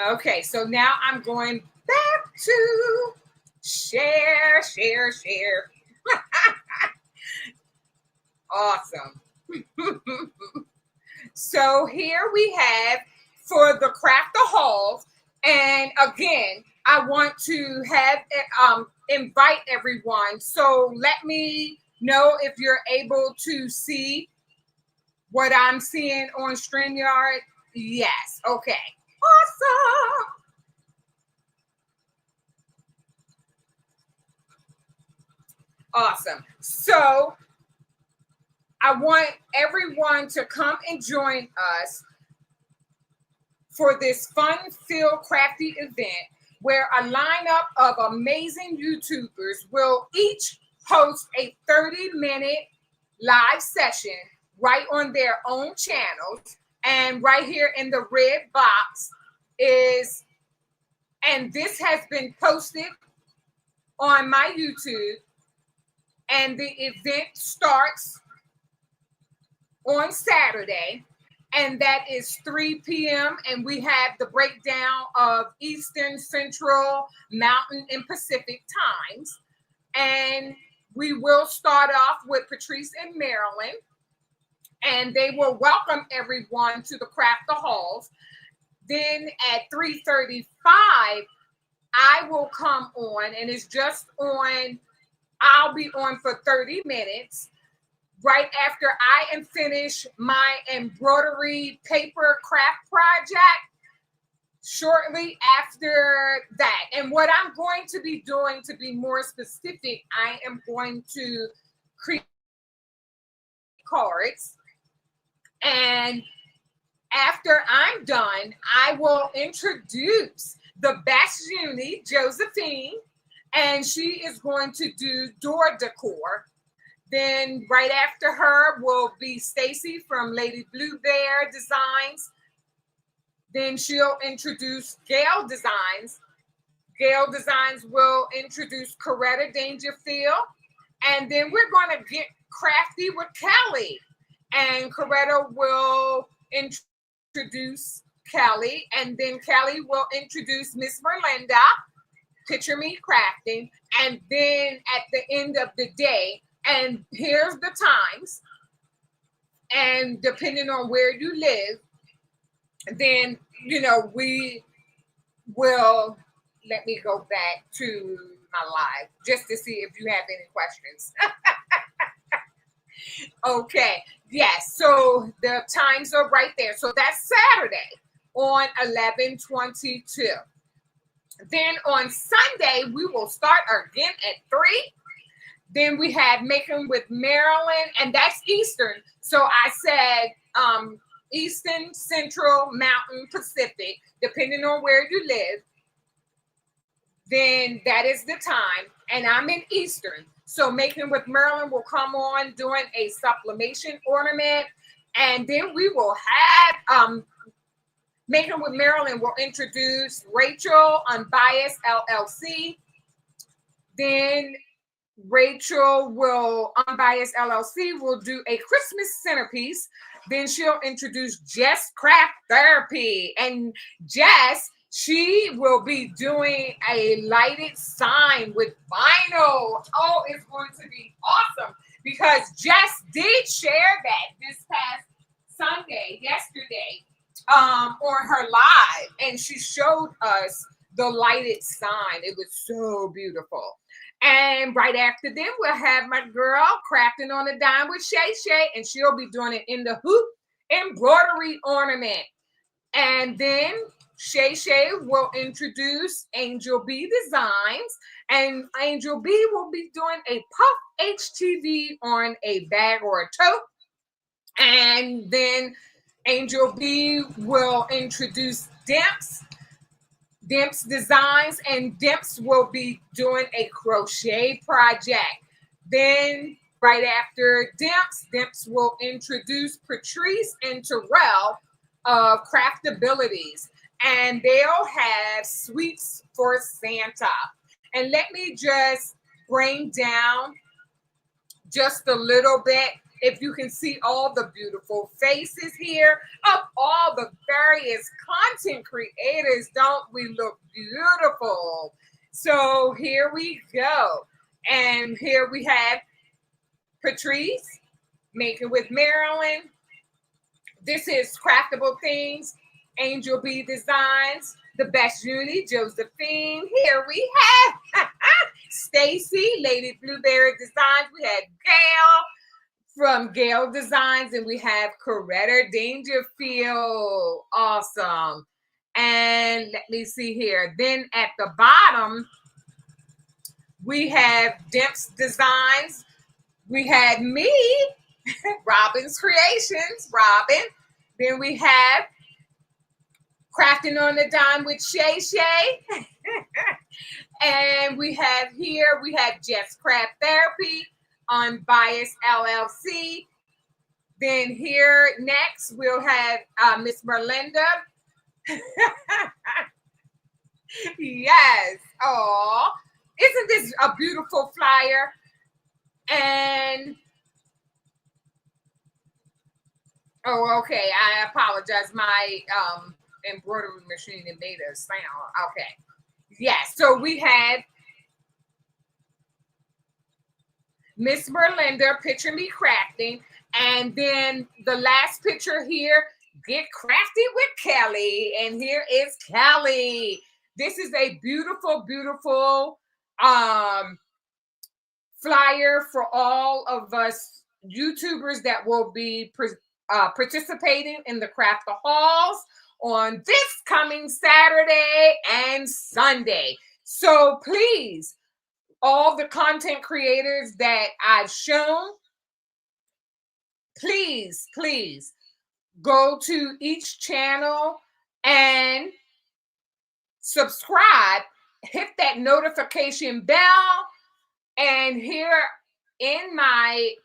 Okay, so now I'm going back to share. Awesome. So here we have for the Craft the Halls. And again, I want to have invite everyone. So let me know if you're able to see what I'm seeing on StreamYard. Yes. Okay. Awesome. Awesome. So I want everyone to come and join us for this fun-filled, crafty event where a lineup of amazing YouTubers will each host a 30-minute live session right on their own channels. And right here in the red box is, and this has been posted on my YouTube, and the event starts on Saturday, and that is 3 p.m. And we have the breakdown of Eastern, Central, Mountain, and Pacific times. And we will start off with Patrice and Marilyn, and they will welcome everyone to the Craft the Halls. Then at 3:35, I will come on, and it's just on. I'll be on for 30 minutes. Right after I am finished my embroidery paper craft project, shortly after that. And what I'm going to be doing, to be more specific, I am going to create cards. And after I'm done, I will introduce the best uni, Josephine, and she is going to do door decor. Then right after her will be Stacy from Lady Blue Bear Designs. Then she'll introduce Gail Designs. Gail Designs will introduce Coretta Dangerfield. And then we're going to get crafty with Kelly. And Coretta will introduce Kelly. And then Kelly will introduce Miss Merlinda, Picture Me Crafting. And then at the end of the day, and here's the times, and depending on where you live, then, we will, let me go back to my live just to see if you have any questions. Okay, yes, so the times are right there. So that's Saturday on 11/22. Then on Sunday, we will start again at 3. Then we have Making with Marilyn, and that's Eastern. So I said Eastern, Central, Mountain, Pacific, depending on where you live. Then that is the time. And I'm in Eastern. So Making with Marilyn will come on doing a sublimation ornament. And then we will have Making with Marilyn will introduce Rachel, Unbiased LLC. Then Rachel will, Unbiased LLC, will do a Christmas centerpiece. Then she'll introduce Jess Craft Therapy. And Jess, she will be doing a lighted sign with vinyl. Oh, it's going to be awesome because Jess did share that this past Sunday, yesterday, on her live. And she showed us the lighted sign. It was so beautiful. And right after them, we'll have my girl crafting on the dime with Shay Shay, and she'll be doing it in the hoop embroidery ornament. And then Shay Shay will introduce Angel B Designs, and Angel B will be doing a puff HTV on a bag or a tote. And then Angel B will introduce Dimps Designs, and Dimps will be doing a crochet project. Then right after Dimps will introduce Patrice and Terrell of Craftabilities, and they'll have sweets for Santa. And let me just bring down just a little bit. If you can see all the beautiful faces here of all the various content creators, don't we look beautiful? So here we go. And here we have Patrice, Making with Marilyn. This is Craftable Things, Angel B Designs, The Best Uni, Josephine. Here we have Stacy, Lady Blueberry Designs. We have Gail from Gail Designs, and we have Coretta Dangerfield. Awesome. And let me see here. Then at the bottom, we have Dimps Designs. We had me, Robin's Creations, Robin. Then we have Crafting on the Dime with Shay Shay. And we have Jess Craft Therapy, Unbiased LLC. Then here next we'll have Miss Merlinda. Yes. Oh, isn't this a beautiful flyer? And okay. I apologize. My embroidery machine, it made a sound. Okay. Yes. So we had Miss Berlinda, Picture Me Crafting. And then the last picture here, Get Crafty with Kelly. And here is Kelly. This is a beautiful, beautiful flyer for all of us YouTubers that will be participating in the Craft the Halls on this coming Saturday and Sunday. So please, all the content creators that I've shown, please, please go to each channel and subscribe, hit that notification bell. And here in my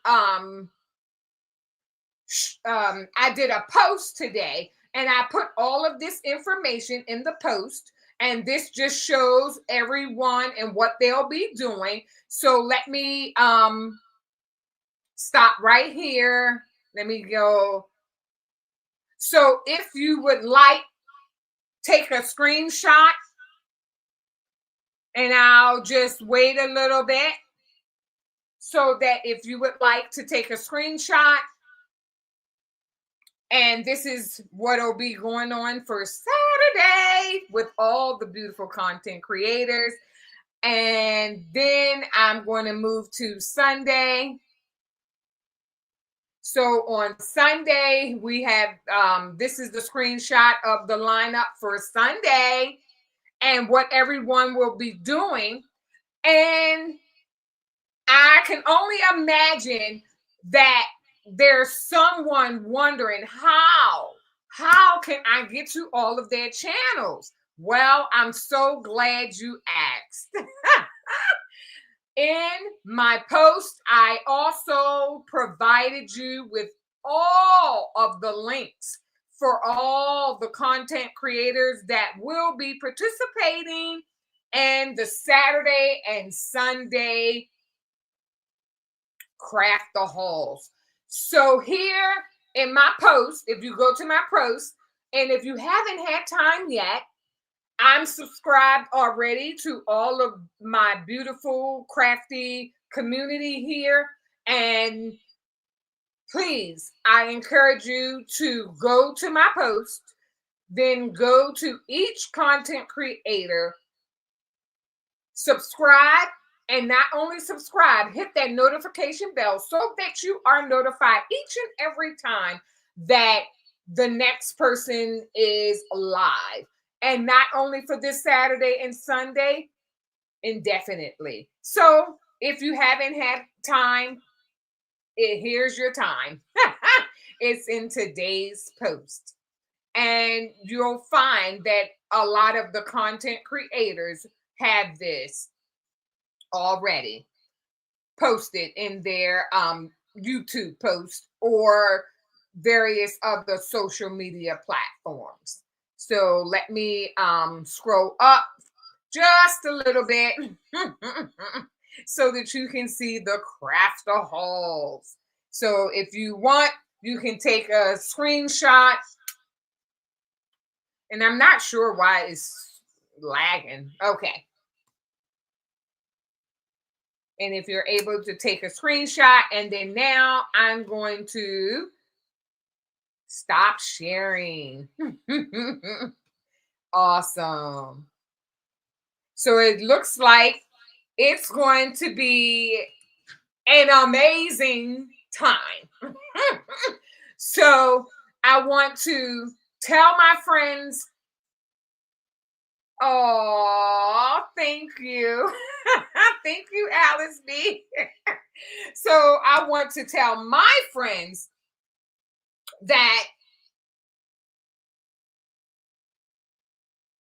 I did a post today, and I put all of this information in the post, and this just shows everyone and what they'll be doing. So let me stop right here. Let me go. So if you would like, take a screenshot, and I'll just wait a little bit so that if you would like to take a screenshot, and this is what will be going on for Saturday with all the beautiful content creators. And then I'm going to move to Sunday. So on Sunday, we have, this is the screenshot of the lineup for Sunday and what everyone will be doing. And I can only imagine that there's someone wondering how can I get to all of their channels? Well, I'm so glad you asked. In my post, I also provided you with all of the links for all the content creators that will be participating in the Saturday and Sunday Craft the Halls. So here in my post, if you go to my post, and if you haven't had time yet, I'm subscribed already to all of my beautiful crafty community here. And please, I encourage you to go to my post, then go to each content creator, subscribe, and not only subscribe, hit that notification bell so that you are notified each and every time that the next person is live. And not only for this Saturday and Sunday, indefinitely. So if you haven't had time, here's your time. It's in today's post. And you'll find that a lot of the content creators have this already posted in their YouTube post or various other social media platforms. So let me scroll up just a little bit so that you can see the Craft the Halls. So if you want, you can take a screenshot. And I'm not sure why it's lagging. Okay. And if you're able to take a screenshot, and then now I'm going to stop sharing. Awesome. So it looks like it's going to be an amazing time. So I want to tell my friends, oh, thank you. Thank you, Alice B. So I want to tell my friends that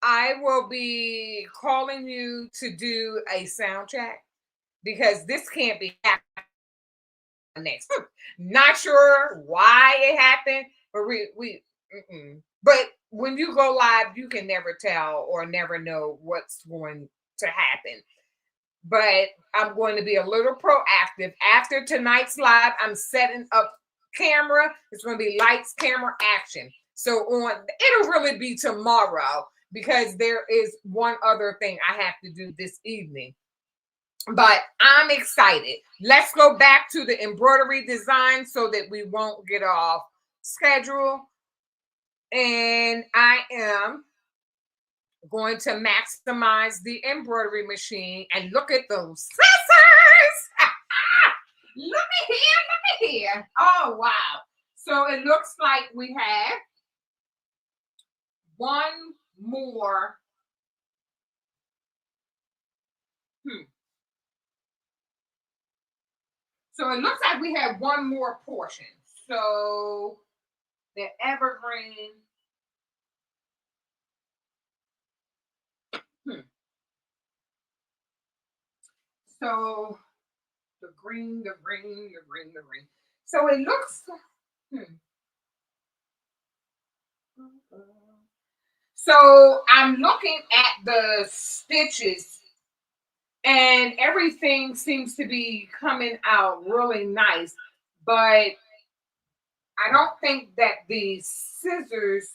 I will be calling you to do a sound check because this can't be happening next. Not sure why it happened, but but when you go live, you can never tell or never know what's going to happen. But I'm going to be a little proactive. After tonight's live, I'm setting up camera. It's going to be lights, camera, action. So it'll really be tomorrow because there is one other thing I have to do this evening. But I'm excited. Let's go back to the embroidery design so that we won't get off schedule. And I am going to maximize the embroidery machine and look at those scissors. Look at here, look at here. Oh, wow. So it looks like we have one more. So it looks like we have one more portion. So the evergreen. So the green, the green, the green, the green. So it looks. So I'm looking at the stitches and everything seems to be coming out really nice, but I don't think that the scissors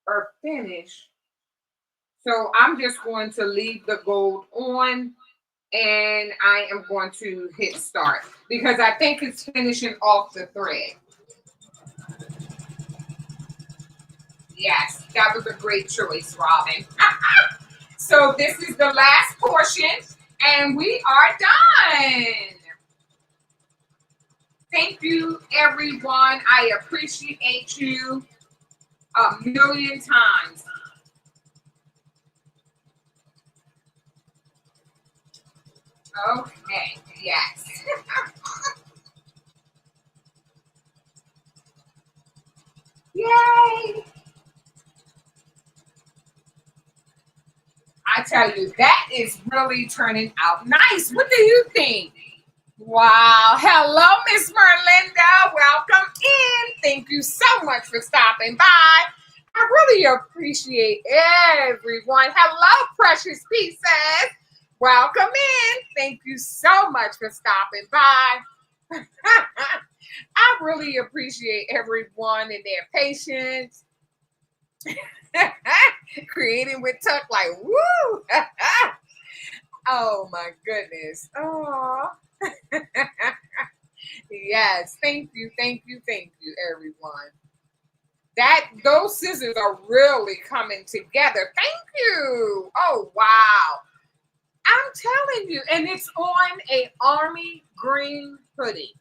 are finished. So I'm just going to leave the gold on and I am going to hit start because I think it's finishing off the thread. Yes, that was a great choice, Robin. So this is the last portion and we are done. Thank you, everyone. I appreciate you a million times. Okay, yes. Yay! I tell you, that is really turning out nice. What do you think? Wow. Hello, Miss Merlinda. Welcome in. Thank you so much for stopping by. I really appreciate everyone. Hello, precious pieces. Welcome in. Thank you so much for stopping by. I really appreciate everyone and their patience. Creating with Tuck, like, woo! Oh my goodness. Oh. Yes, thank you, everyone. That those scissors are really coming together. Thank you. Oh wow. I'm telling you, and it's on a army green hoodie.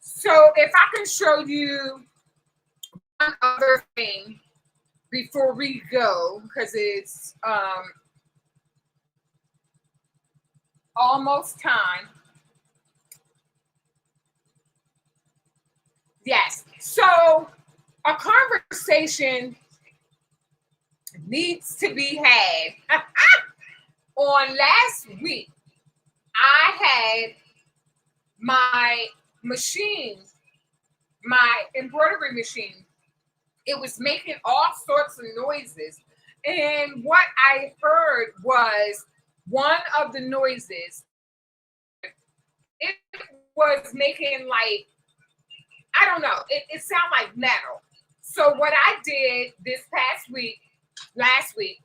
So if I can show you one other thing before we go, because it's almost time. Yes. So a conversation needs to be had. On last week, I had my machine, my embroidery machine. It was making all sorts of noises. And what I heard was one of the noises, it was making like, I don't know, it sounded like metal. So what I did this past week, last week,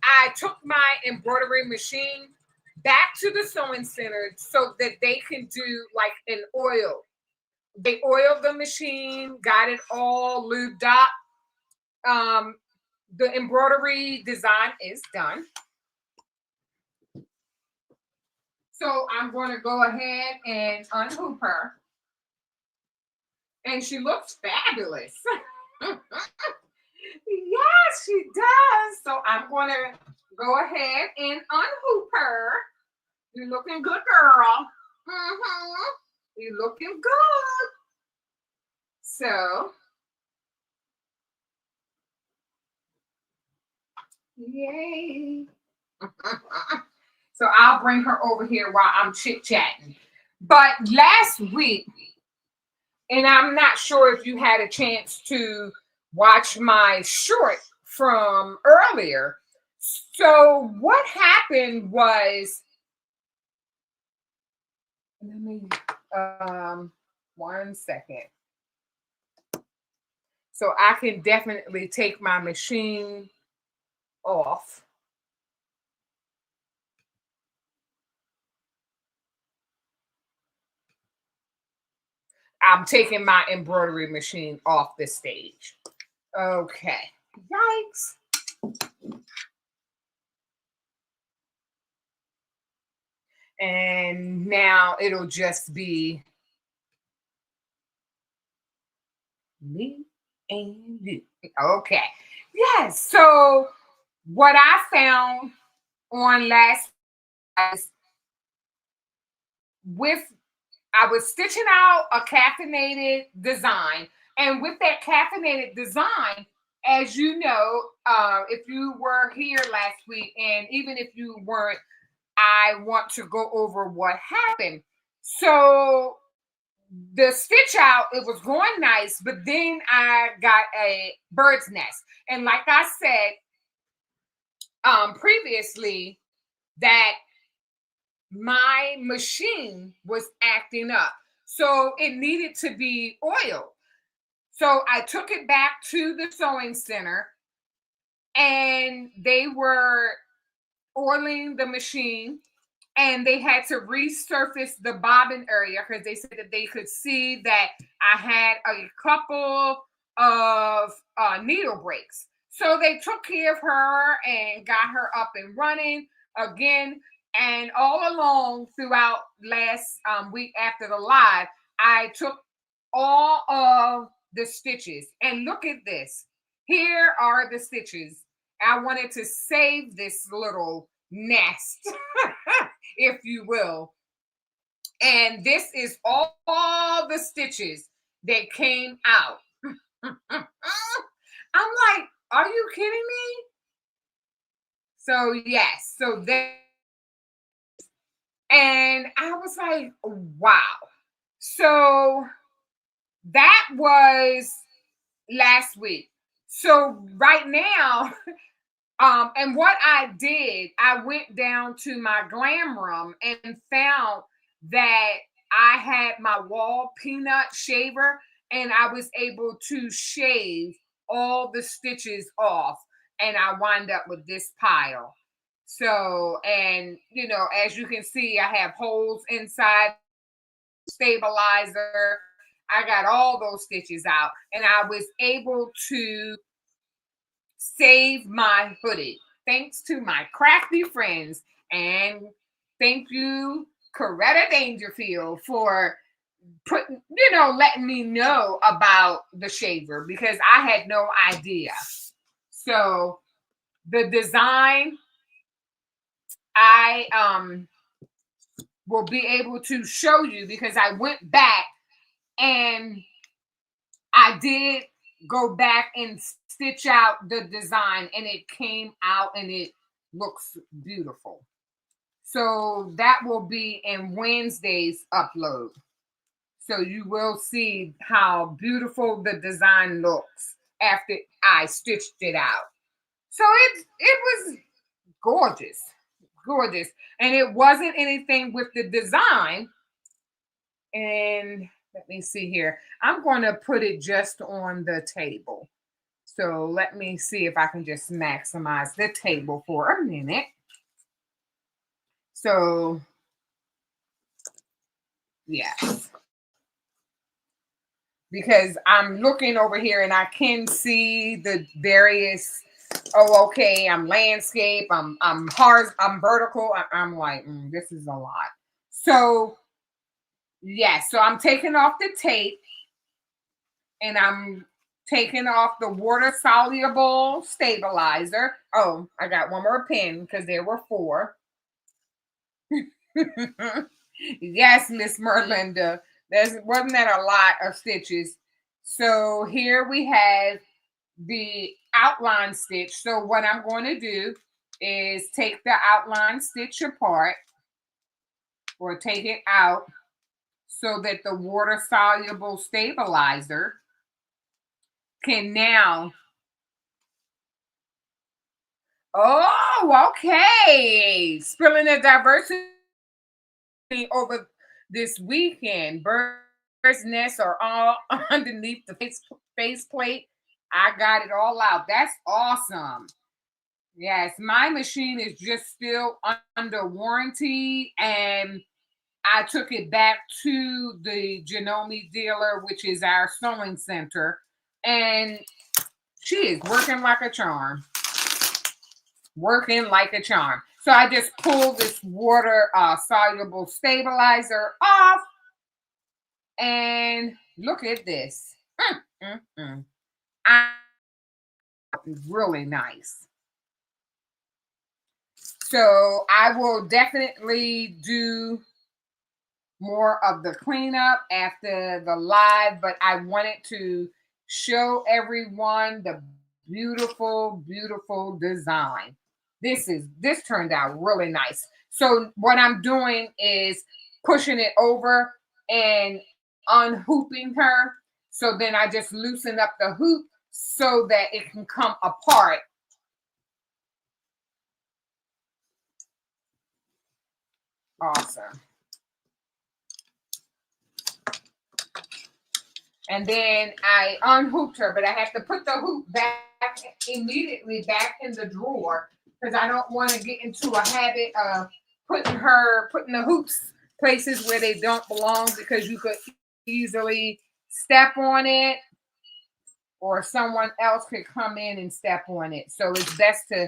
I took my embroidery machine back to the sewing center so that they can do like an oil. They oiled the machine, got it all lubed up. Um, the embroidery design is done. So I'm going to go ahead and unhoop her. And she looks fabulous. Yes, she does. So I'm going to go ahead and unhoop her. You're looking good, girl. You're looking good. So, yay. So I'll bring her over here while I'm chit-chatting. But last week, and I'm not sure if you had a chance to watch my short from earlier. So what happened was, let me, 1 second. So I can definitely take my machine off. I'm taking my embroidery machine off the stage. Okay. Yikes. And now it'll just be me and you. Okay. Yes. So what I found on last with I was stitching out a caffeinated design, and with that caffeinated design, as you know, if you were here last week, and even if you weren't, I want to go over what happened. So the stitch out, it was going nice, but then I got a bird's nest, and like I said previously, that my machine was acting up. So it needed to be oiled. So I took it back to the sewing center and they were oiling the machine, and they had to resurface the bobbin area because they said that they could see that I had a couple of needle breaks. So they took care of her and got her up and running again. And all along throughout last week after the live, I took all of the stitches. And look at this. Here are the stitches. I wanted to save this little nest, if you will. And this is all the stitches that came out. I'm like, are you kidding me? So yes, so that, and I was like, wow. So that was last week. So right now, and what I did, I went down to my glam room and found that I had my wall peanut shaver, and I was able to shave all the stitches off, and I wind up with this pile. So, and you know, as you can see, I have holes inside stabilizer. I got all those stitches out, and I was able to save my hoodie thanks to my crafty friends. And thank you, Coretta Dangerfield, for putting, letting me know about the shaver because I had no idea. So the design, I will be able to show you because I went back and I did go back and stitch out the design, and it came out and it looks beautiful. So that will be in Wednesday's upload. So you will see how beautiful the design looks after I stitched it out. So it was gorgeous, gorgeous. And it wasn't anything with the design. And let me see here. I'm going to put it just on the table. So let me see if I can just maximize the table for a minute. So, yes. Because I'm looking over here and I can see the various, oh, okay, I'm landscape, I'm hard, I'm vertical. I'm like, this is a lot. So, yes, so I'm taking off the tape and I'm taking off the water soluble stabilizer. Oh, I got one more pin because there were 4. Yes, Miss Merlinda. Wasn't that a lot of stitches? So here we have the outline stitch. So what I'm going to do is take the outline stitch apart or take it out so that the water soluble stabilizer can now. Oh, okay. Spilling the diversity over this weekend. Bird's nests are all underneath the face plate. I got it all out. That's awesome. Yes, my machine is just still under warranty, and I took it back to the Janome dealer, which is our sewing center, and she is working like a charm. Working like a charm. So I just pulled this water soluble stabilizer off, and look at this. Really nice. So I will definitely do more of the cleanup after the live, but I wanted to show everyone the beautiful, beautiful design. This turned out really nice. So what I'm doing is pushing it over and unhooping her. So then I just loosen up the hoop so that it can come apart. Awesome. And then I unhooped her, but I have to put the hoop back immediately back in the drawer because I don't want to get into a habit of putting the hoops places where they don't belong, because you could easily step on it or someone else could come in and step on it. So it's best to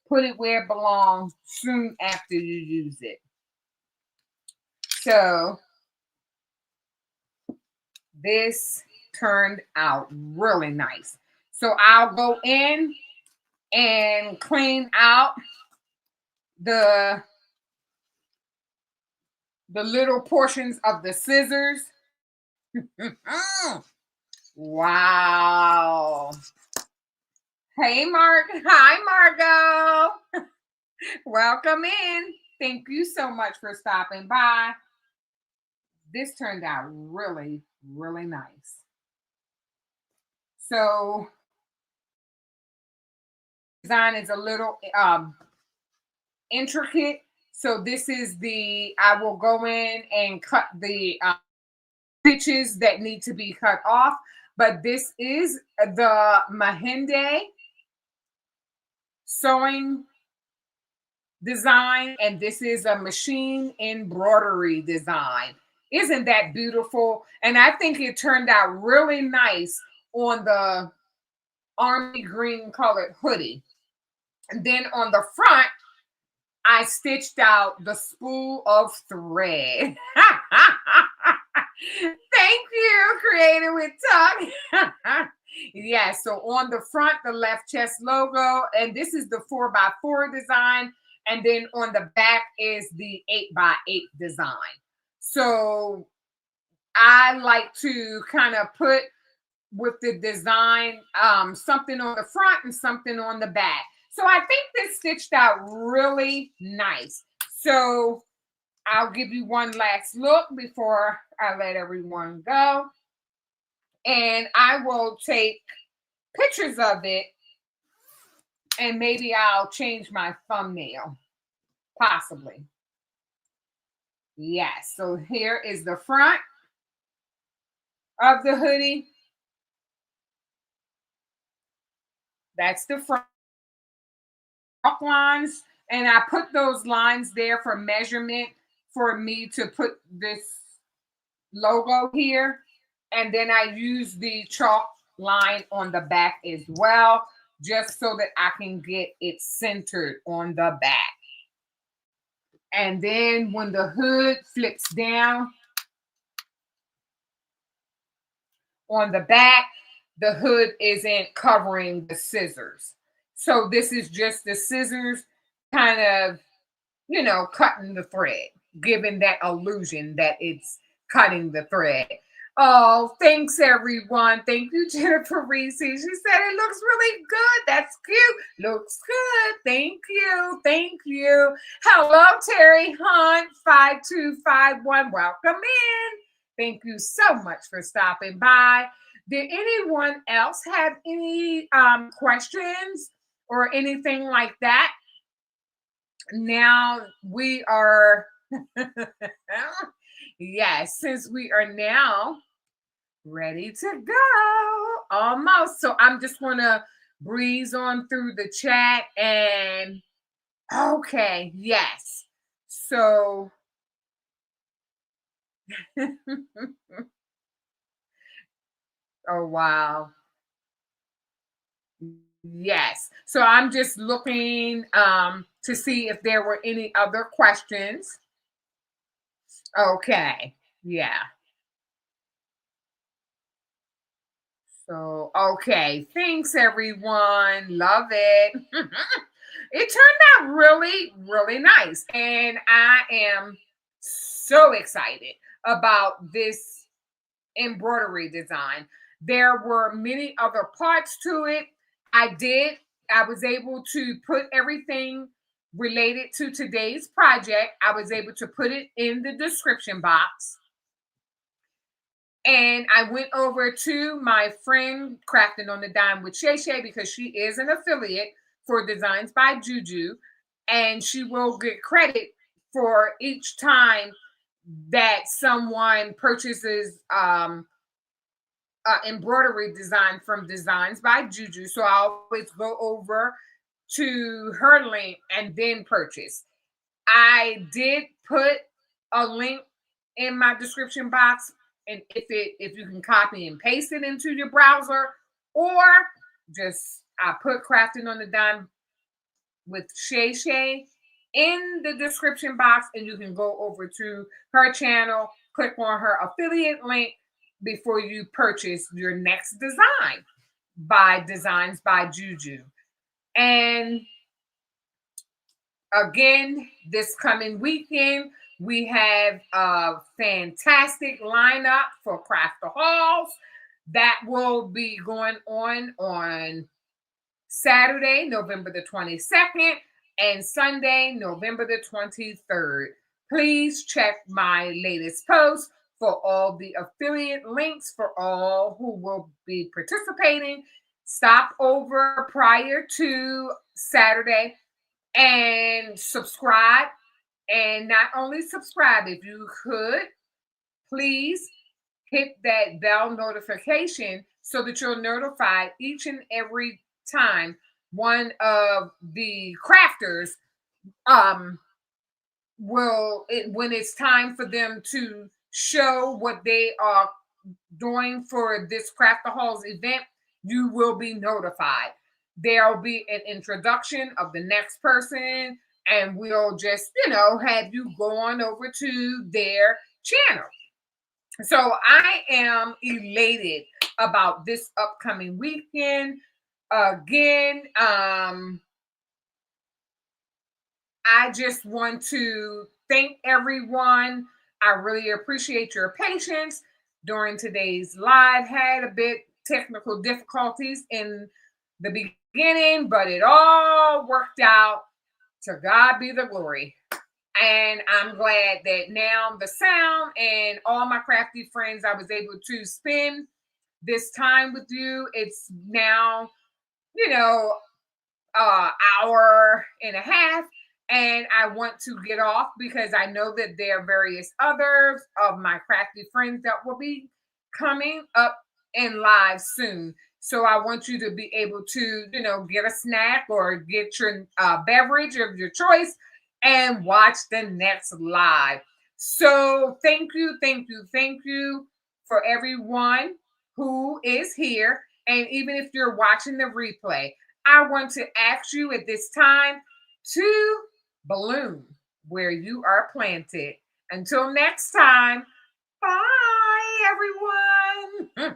put it where it belongs soon after you use it. So this turned out really nice. So I'll go in and clean out the little portions of the scissors. Wow. Hey, Mark. Hi, Margot. Welcome in. Thank you so much for stopping by. This turned out really, really nice. So design is a little intricate. So this is I will go in and cut the stitches that need to be cut off. But this is the Mehndi sewing design, and this is a machine embroidery design. Isn't that beautiful? And I think it turned out really nice on the army green colored hoodie. And then on the front, I stitched out the spool of thread. Thank you, Creative with Tuck. Yes, so on the front, the left chest logo, and this is the 4x4 design. And then on the back is the 8x8 design. So I like to kind of put with the design something on the front and something on the back. So I think this stitched out really nice. So I'll give you one last look before I let everyone go. And I will take pictures of it, and maybe I'll change my thumbnail, possibly. Yes, so here is the front of the hoodie. That's the front lines. And I put those lines there for measurement for me to put this logo here. And then I use the chalk line on the back as well, just so that I can get it centered on the back. And then when the hood flips down on the back, the hood isn't covering the scissors. So this is just the scissors kind of, cutting the thread, giving that illusion that it's cutting the thread. Oh, thanks everyone. Thank you, Jennifer Reese. She said it looks really good. That's cute. Looks good. Thank you. Thank you. Hello, Terry Hunt, 5251. Welcome in. Thank you so much for stopping by. Did anyone else have any questions or anything like that? Now we are, yes, since we are now ready to go, almost. So I'm just going to breeze on through the chat and, okay, yes. So Oh, wow. Yes. So I'm just looking to see if there were any other questions. Okay. Yeah. So, okay. Thanks, everyone. Love it. It turned out really, really nice. And I am so excited about this embroidery design. There were many other parts to it. I did, I was able to put everything related to today's project. I was able to put it in the description box. And I went over to my friend Crafting on the Dime with Shay Shay because she is an affiliate for Designs by Juju. And she will get credit for each time that someone purchases embroidery design from Designs by Juju. So I always go over to her link and then purchase. I did put a link in my description box, and if you can copy and paste it into your browser, or just I put Crafting on the Dime with Shay Shay in the description box, and you can go over to her channel, click on her affiliate link before you purchase your next design by Designs by Juju. And again, this coming weekend, we have a fantastic lineup for Craft the Halls that will be going on Saturday, November the 22nd, and Sunday, November the 23rd. Please check my latest post for all the affiliate links for all who will be participating. Stop over prior to Saturday and subscribe. And not only subscribe, if you could, please hit that bell notification so that you're notified each and every time one of the crafters when it's time for them to show what they are doing for this Craft the Halls event, you will be notified. There'll be an introduction of the next person, and we'll just, have you go on over to their channel. So I am elated about this upcoming weekend. Again, I just want to thank everyone. I really appreciate your patience during today's live. Had a bit technical difficulties in the beginning, but it all worked out. To God be the glory. And I'm glad that now the sound and all my crafty friends, I was able to spend this time with you. It's now, hour and a half. And I want to get off because I know that there are various others of my crafty friends that will be coming up in live soon. So I want you to be able to, get a snack or get your beverage of your choice and watch the next live. So thank you, thank you, thank you for everyone who is here. And even if you're watching the replay, I want to ask you at this time to bloom where you are planted. Until next time, bye, everyone.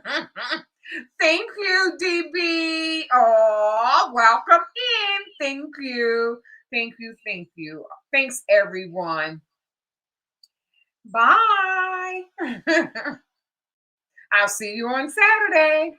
Thank you, DB. Oh, welcome in. Thank you. Thank you. Thank you. Thanks, everyone. Bye. I'll see you on Saturday.